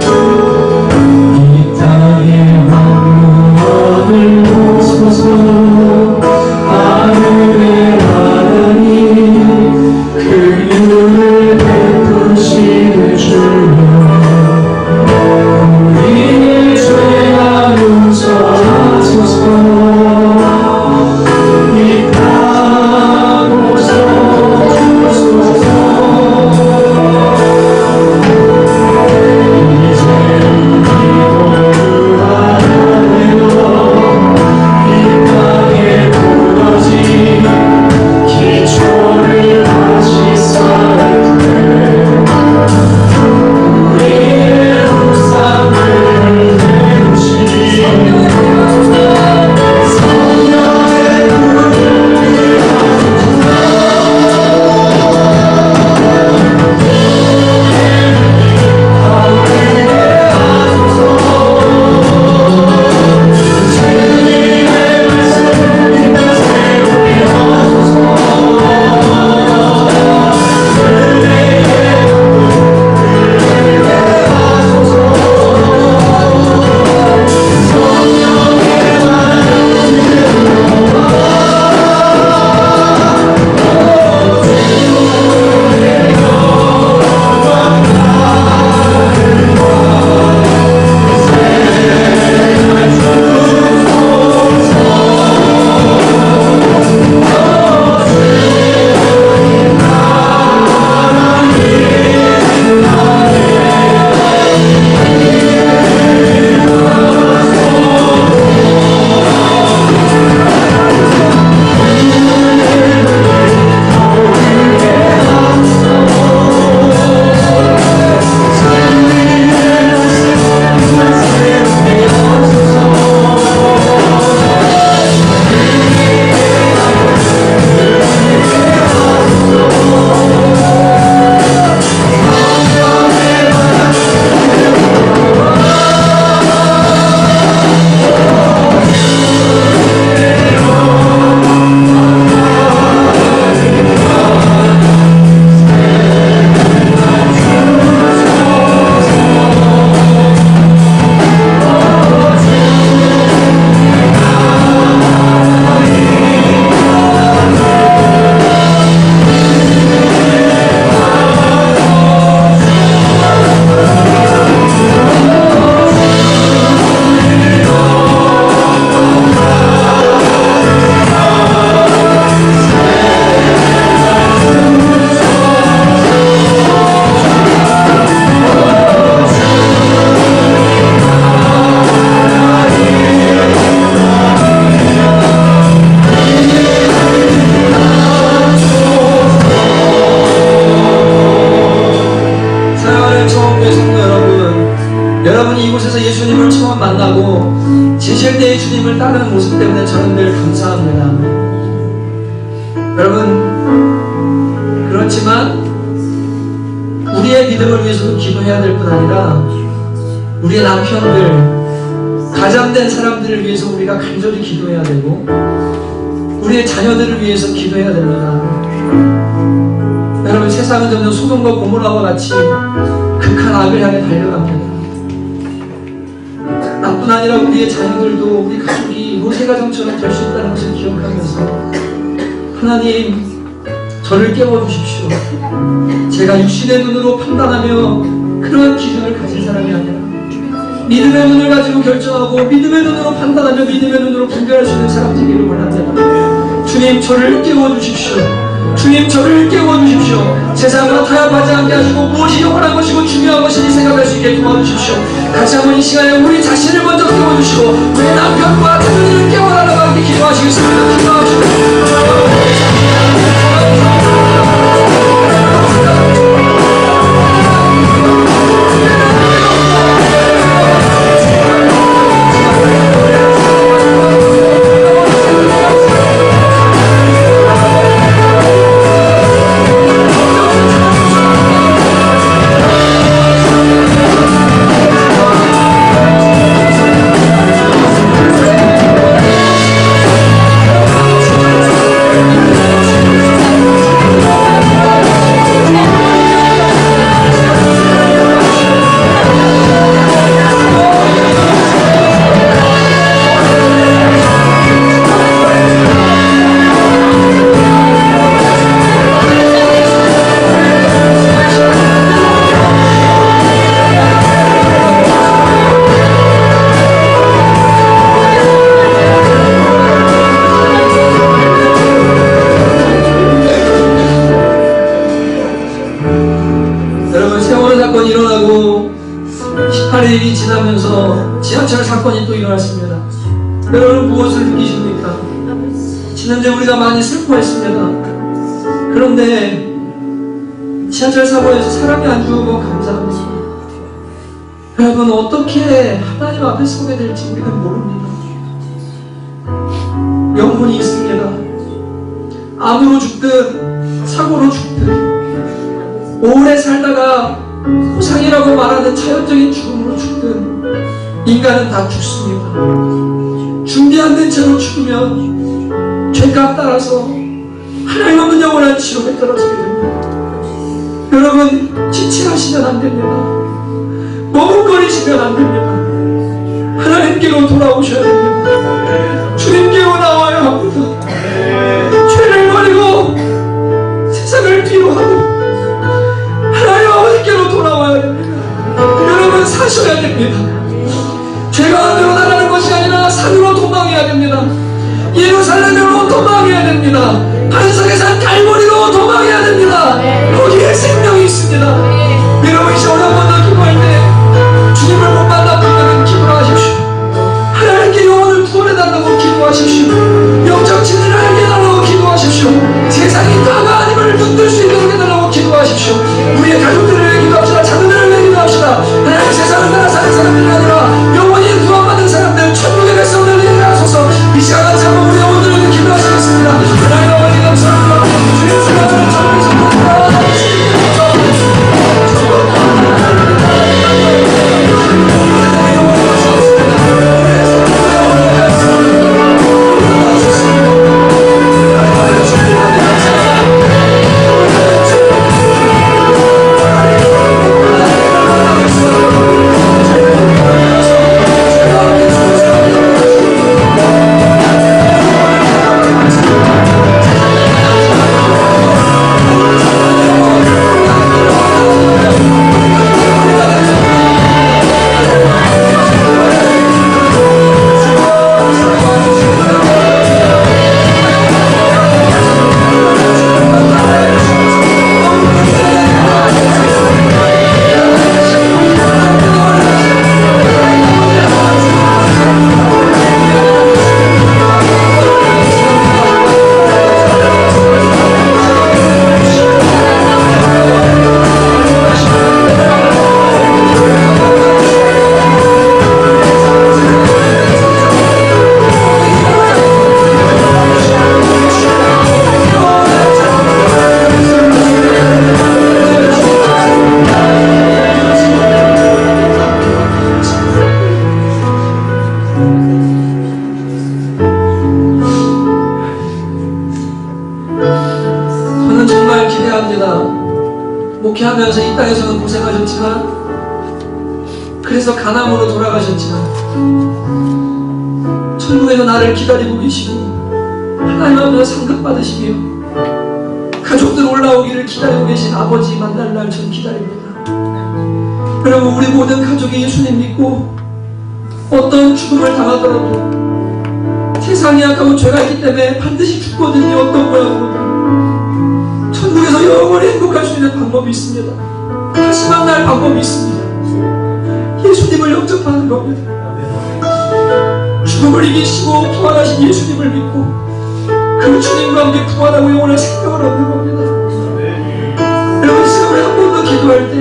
이 땅의 황무함을 보소서. 하늘의 하나님, 그 눈을 베푸시는 주여, 우리의 죄가 용서하소서. 이 땅 여러분이 이곳에서 예수님을 처음 만나고 제실대의 주님을 따르는 모습 때문에 저는 늘 감사합니다. 여러분, 그렇지만 우리의 믿음을 위해서도 기도해야 될 뿐 아니라 우리의 남편들, 가장된 사람들을 위해서 우리가 간절히 기도해야 되고 우리의 자녀들을 위해서 기도해야 됩니다. 여러분, 세상은 점점 소돔과 고모라와 같이 극한 악을 향해 달려갑니다. 나뿐 아니라 우리의 자녀들도 우리 가족이 로세 가정처럼 될 수 있다는 것을 기억하면서 하나님, 저를 깨워주십시오. 제가 육신의 눈으로 판단하며 그런 기준을 가진 사람이 아니라 믿음의 눈을 가지고 결정하고 믿음의 눈으로 판단하며 믿음의 눈으로 분별할 수 있는 사람 되기를 원합니다. 주님, 저를 깨워주십시오. 주님, 저를 깨워주십시오. 세상과 타협하지 않게 하시고 무엇이 영원한 것이고 중요한 것인지 생각할 수 있게 도와주십시오. 다시 한번 이 시간에 우리 자신을 먼저 깨워주시고 우리 남편과 자녀들을 깨워달라고 함께 기도하시겠습니다. 기도하시고 지하철 사건이 또 일어났습니다. 여러분, 무엇을 느끼십니까? 지난주에 우리가 많이 슬퍼했습니다. 그런데 지하철 사고에서 사람이 안 죽은 건 감사합니다. 여러분, 어떻게 하나님 앞에 서게 될지 우리는 모릅니다. 영혼이 있습니다. 암으로 죽든 사고로 죽든 오래 살다가 호상이라고 말하는 자연적인 죽음으로 죽든 인간은 다 죽습니다. 준비 안 된 채로 죽으면 죄값 따라서 하나님 없는 영원한 지옥에 떨어지게 됩니다. 여러분, 지체하시면 안 됩니다. 머뭇거리시면 안 됩니다. 하나님께로 돌아오셔야 됩니다. 주님께로 나와야 합니다. 죄를 버리고 세상을 뒤로 하고 하나님 아버지께로 돌아와야 됩니다. 여러분, 사셔야 됩니다. 죄가 하늘로 나가는 것이 아니라 산으로 도망해야 됩니다. 예루살렘으로 도망해야 됩니다. 반석의 산 갈보리로 도망해야 됩니다. 거기에 생명이 있습니다. 여러분, 이 어려운 분들 기도할 때 주님을 못 만난 분들은 기도하십시오. 하나님께 영혼을 구원해달라고 기도하십시오. 영적 진리를 알게 해달라고 기도하십시오. 세상이 다가 아님을 붙들 수 있도록 해달라고 기도하십시오. 우리의 가족들을 위해 기도합시다. 자녀들을 위해 기도합시다. 하나님, 세상을 따라 사는 사람들이 아니라 영원히 구원받은 사람들, 천국의 백성들을 위해 하소서. 이 시간 같이 한번 우리 영혼들을 위해 기도하시겠습니다. 하나님 아버지, 감사합니다. 주님, 주님을 전하게 성공합니다. 기대합니다. 목회하면서 이 땅에서는 고생하셨지만, 그래서 가나안으로 돌아가셨지만, 천국에서 나를 기다리고 계시고 하나님 앞에서 상급받으시며 가족들 올라오기를 기다리고 계신 아버지 만날 날 전 기다립니다. 여러분, 우리 모든 가족이 예수님 믿고 어떤 죽음을 당하더라도 세상이 아까운 죄가 있기 때문에 반드시 죽거든요. 어떤 모양으로든 천국에서 영원히 행복할 수 있는 방법이 있습니다. 다시 만날 방법이 있습니다. 예수님을 영접하는 겁니다. 죽음을 이기시고 부활하신 예수님을 믿고 그 주님과 함께 부활하고 영원한 생명을 얻는 겁니다. 여러분, 시험을 한 번 더 기도할 때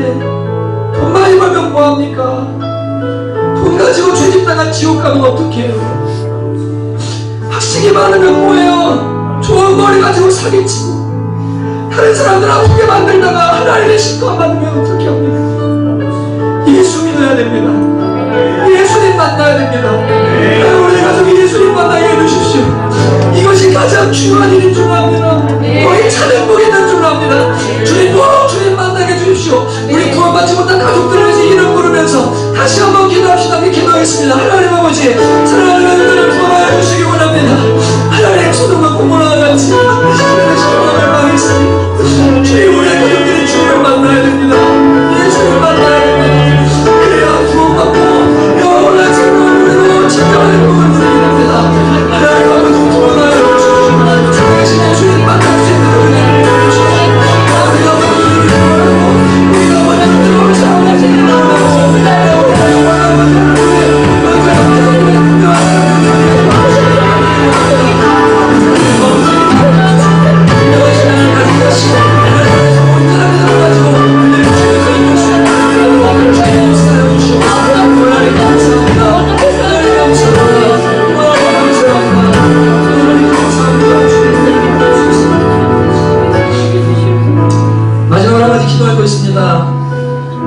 돈 많이 벌면 뭐합니까? 돈 가지고 죄짓 당한 지옥 가면 어떡해요? 학식이 많으면 뭐예요? 좋은 머리 가지고 사기치고 다른 사람들 아프게 만들다가 하나님의 심판 받으면 어떻게 합니까? 예수 믿어야 됩니다. 예수님 만나야 됩니다. 우리 가족이 예수님 만나게 해주십시오. 이것이 가장 중요한 일인 줄 압니다. 거의 찬행복 있는 줄 압니다. 주님 꼭 주님 만나게 해주십시오. 우리 구원받지 못한 가족들을 위해서 이름 부르면서 다시 한번 기도합시다. 함께 기도하겠습니다. 하나님 아버지, 사랑하는 가족들을 구원하여 주시기 원합니다. 하나님 소돔과 고모라와 같이 십자가를 망했습니다. 주님, 우리 가족들이 주님을 만나야 됩니다. 예수님을 만나야 됩니다. 그래야 구원받고 영원한 생명을 누리고 진정한 행복을 누리게 됩니다. 하나님 아버지, 구원하여 주시고 살아계신 예수님 만날 수 있는 은혜를 주시고 우리가 모두 구원하고 우리가 원하는 대로 살아가시는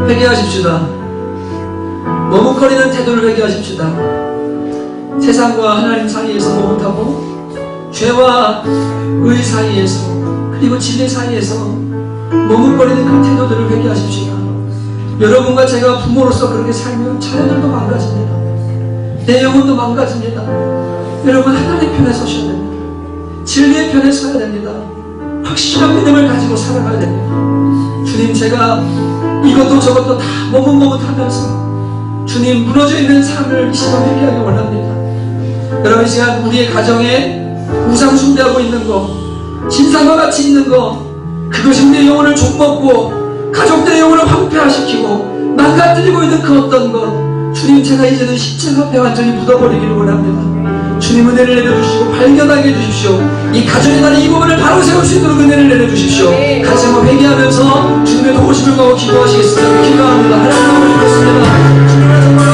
회개하십시다. 머뭇거리는 태도를 회개하십시다. 세상과 하나님 사이에서 머뭇하고 죄와 의 사이에서 그리고 진리 사이에서 머뭇거리는 그 태도들을 회개하십시다. 여러분과 제가 부모로서 그렇게 살면 자녀들도 망가집니다. 내 영혼도 망가집니다. 여러분, 하나님 편에 서셔야 됩니다. 진리의 편에 서야 됩니다. 확실한 믿음을 가지고 살아가야 됩니다. 주님, 제가 이것도 저것도 다 머뭇머뭇하면서 주님 무너져 있는 삶을 이 시간 회개하기 원합니다. 여러분, 이 시간 우리의 가정에 우상 숭배하고 있는 거, 신상과 같이 있는 거, 그것이 우리의 영혼을 족먹고 가족들의 영혼을 황폐화시키고 망가뜨리고 있는 그 어떤 것, 주님, 제가 이제는 십자가 앞에 완전히 묻어버리기를 원합니다. 주님, 은혜를 내려주시고 발견하게 해주십시오. 이 가정의 나는 이 부분을 바로 세울 수 있도록 은혜를 내려주십시오. 같이 한번 회개하면서 주님의 도우심을 받고 기도하시겠습니다. 기도합니다. 하나님 그렇습니다.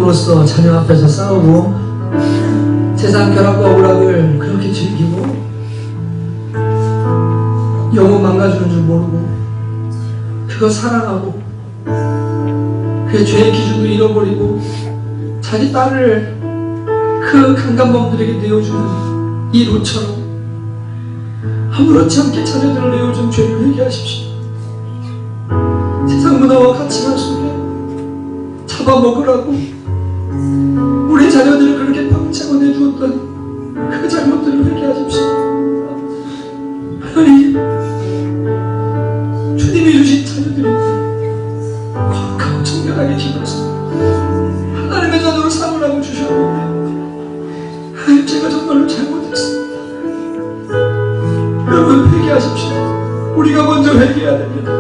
부모로서 자녀 앞에서 싸우고 세상 결합과 오락을 그렇게 즐기고 영혼 망가주는 줄 모르고 그거 사랑하고 그의 죄의 기준을 잃어버리고 자기 딸을 그 강간범들에게 내어주는 이 롯처럼 아무렇지 않게 자녀들을 내어준 죄를 회개하십시오. 세상 문화와 가치관 속에 잡아먹으라고 우리 자녀들을 그렇게 방치하고 내주었던 그 잘못들을 회개하십시오. 하나님, 주님이 주신 자녀들인데 거룩하고 정결하게 키워서 하나님의 자녀로 삼으라고 주셨는데 하나님, 제가 정말로 잘못했습니다. 여러분, 회개하십시오. 우리가 먼저 회개해야 됩니다.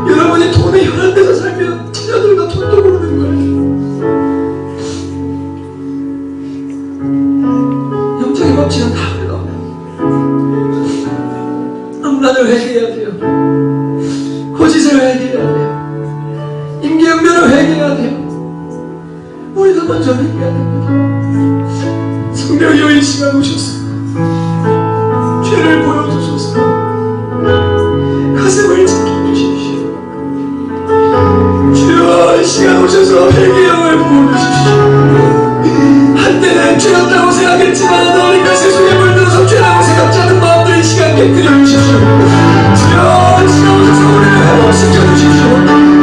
여러분이 돈에 혈안돼서 살면 자녀들과 돈도 모르는 거예요. 영적인 법칙은 다 흘러가요. 음란을 회개해야 돼요. 거짓을 회개해야 돼요. 임기응변을 회개해야 돼요. 우리가 먼저 회개해야 됩니다. 성령이여, 이 시간 오셔서 죄를 보여주소서. 가슴을 지켜주십시오. 주여, 이 시간 오셔서 회개의 영을 부어주십시오. 한때는 죄였다고 생각했지만 어린 것의 속에 물들어서 죄라고 생각지 않은 마음들 이 시간 깨끗해 주십시오. 주여, 이 시간 오셔서 우리를 회복시켜 주십시오.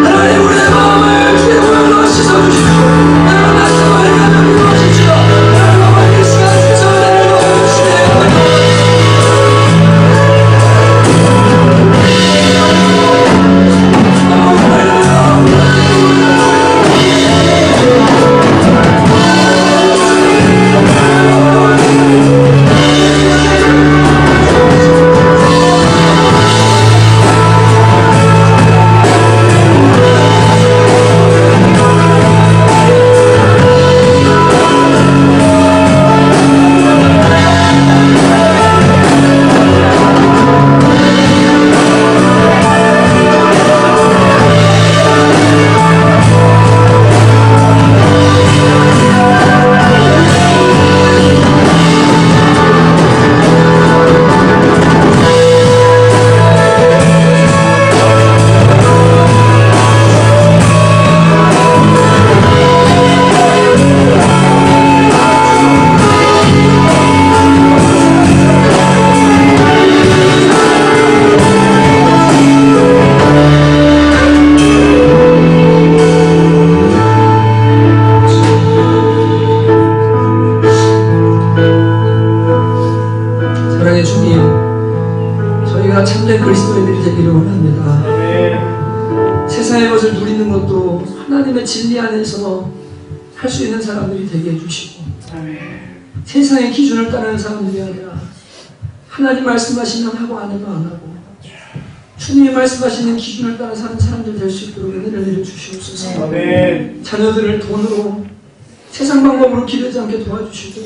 하나님, 우리의 마음을 주의 보혈로 씻어주십시오. 하나님, 말씀을 회개하며 믿어주십시오. 하나님, 이 시간 주께서 은혜를 넣어주시네. 참된 그리스도인들이 되기를 원합니다. 세상의 것을 누리는 것도 하나님의 진리 안에서 할 수 있는 사람들이 되게 해주시고, 세상의 기준을 따르는 사람들이 아니라 하나님 말씀하시면 하고 안 해도 안 하고 주님이 말씀하시는 기준을 따라 사는 사람들 될 수 있도록 은혜를 내려주시옵소서. 자녀들을 돈으로 세상 방법으로 기르지 않게 도와주시고,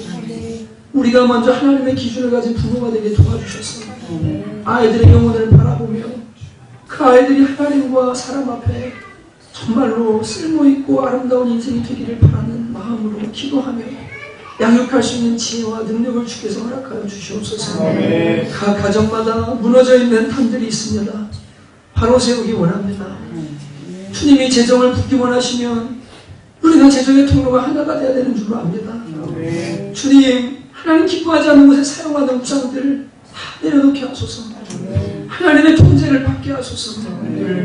우리가 먼저 하나님의 기준을 가진 부모가 되게 도와주셔서 아이들의 영혼을 바라보며 그 아이들이 하나님과 사람 앞에 정말로 쓸모있고 아름다운 인생이 되기를 바라는 마음으로 기도하며 양육할 수 있는 지혜와 능력을 주께서 허락하여 주시옵소서. 각 가정마다 무너져 있는 담들이 있습니다. 바로 세우기 원합니다. 주님이 재정을 붓기 원하시면 우리가 재정의 통로가 하나가 되어야 되는 줄 압니다. 주님, 하나님 기뻐하지 않는 곳에 사용하는 우상들을 다 내려놓게 하소서. 하나님의 통제를 받게 하소서.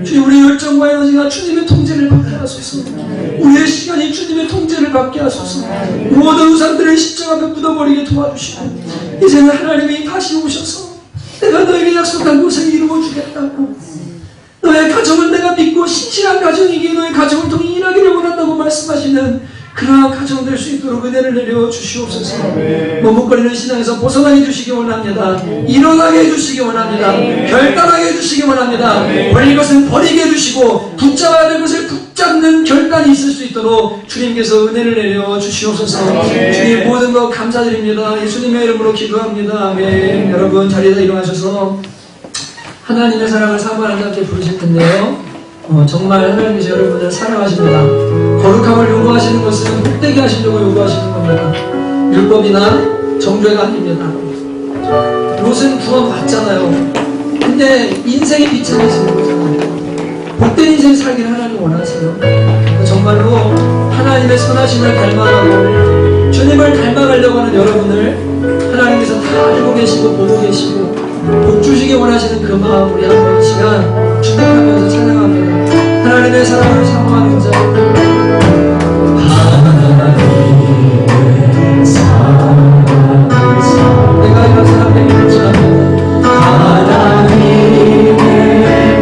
주님, 우리의 열정과 에너지가 주님의 통제를 받게 하소서. 우리의 시간이 주님의 통제를 받게 하소서. 모든 우상들을 십자가 앞에 묻어버리게 도와주시고, 이제는 하나님이 다시 오셔서 내가 너에게 약속한 것을 이루어주겠다고, 너의 가정은 내가 믿고 신실한 가정이기에 너의 가정을 통해 일하기를 원한다고 말씀하시는 그러한 가정 될 수 있도록 은혜를 내려 주시옵소서. 머뭇거리는 신앙에서 벗어나게 해주시기 원합니다. 일어나게 해주시기 원합니다. 결단하게 해주시기 원합니다. 버릴 것은 버리게 해주시고 붙잡아야 될 것을 붙잡는 결단이 있을 수 있도록 주님께서 은혜를 내려 주시옵소서. 주님, 모든 것 감사드립니다. 예수님의 이름으로 기도합니다. 아멘. 여러분, 자리에서 일어나셔서 하나님의 사랑을 사모하는 자께 부르실 텐데요. 정말 하나님께서 여러분을 사랑하십니다. 거룩함을 요구하시는 것은 복되게 하시려고 요구하시는 겁니다. 율법이나 정죄가 아닙니다. 롯은 구원 받잖아요. 근데 인생이 비참해지는 거잖아요. 복된 인생 살기를 하나님 원하세요. 정말로 하나님의 선하심을 닮아가고 주님을 닮아가려고 하는 여러분을 하나님께서 다 알고 계시고 보고 계시고 복 주시기 원하시는 그 마음 우리 한번 시간 축복하면서 찬양합니다. 하나님의 사랑을 사모하는 자 하나님의 사랑을 내가 이런 사람에게 비추합니다. 하나님의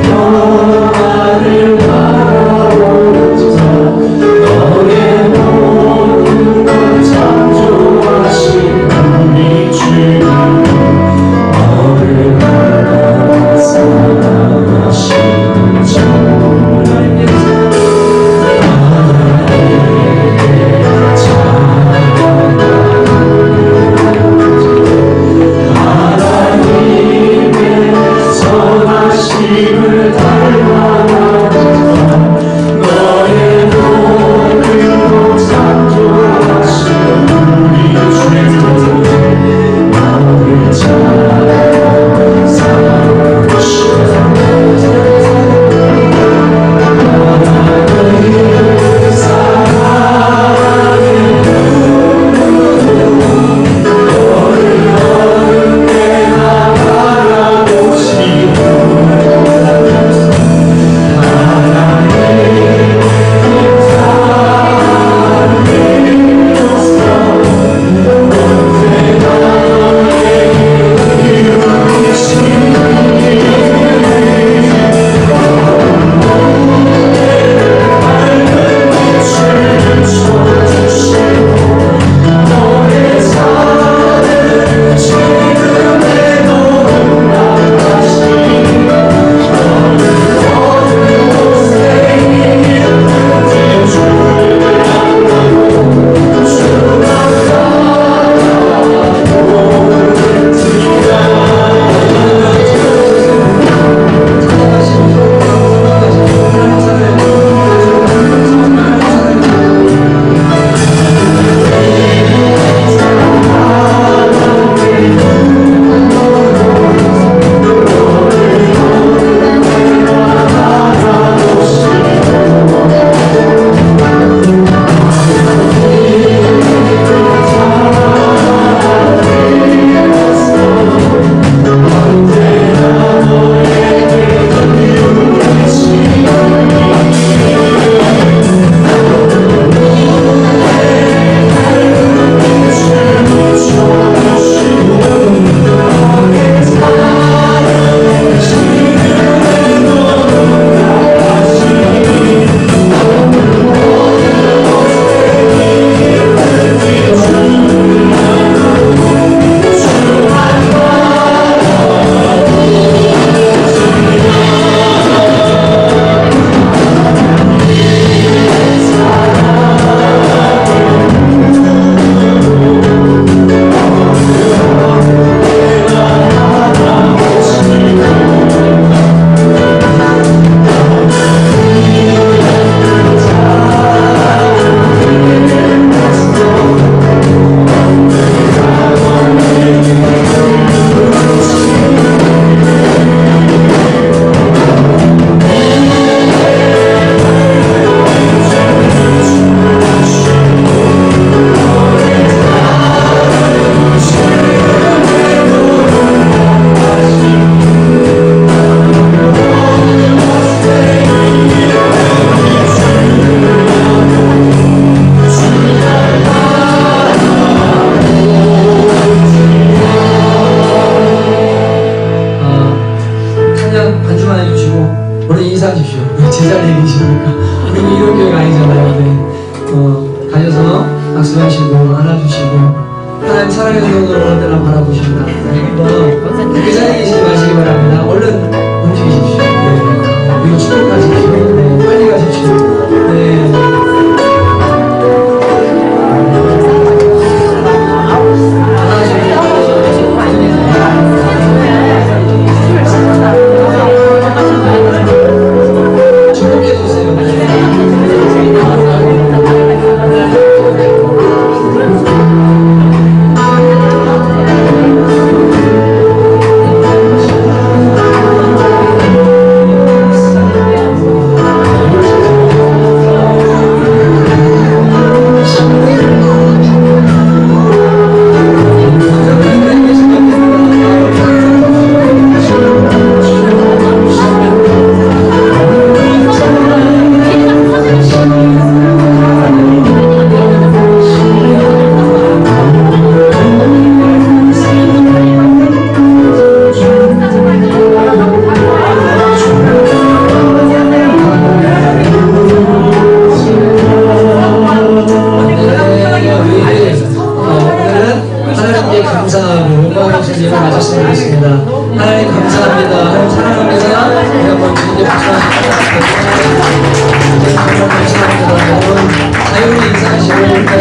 평화를 바라보자 너의 모든 걸 창조하신 우리 주님 너를 하나님 사랑하시는 주 하나님의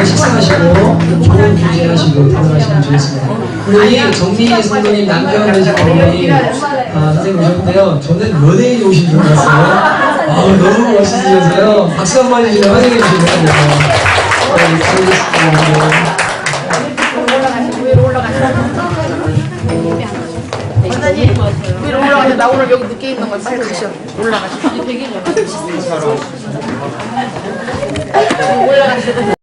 식사하시고 좋은 주제하시고 들어가시면 좋겠습니다. 우리 정미 성도님 남편 되신 어머니 선생님 오셨는데요. 저는 연예인이 오신 줄 알았어요. 너무 멋있으셔서요. 박수 한번 해주시면 환영해 주시면 됩니다. 원장님 위로 올라가셔. 나 오늘 여기 늦게 있는 걸 빨리 가셔. 올라가셔. 올라가셔.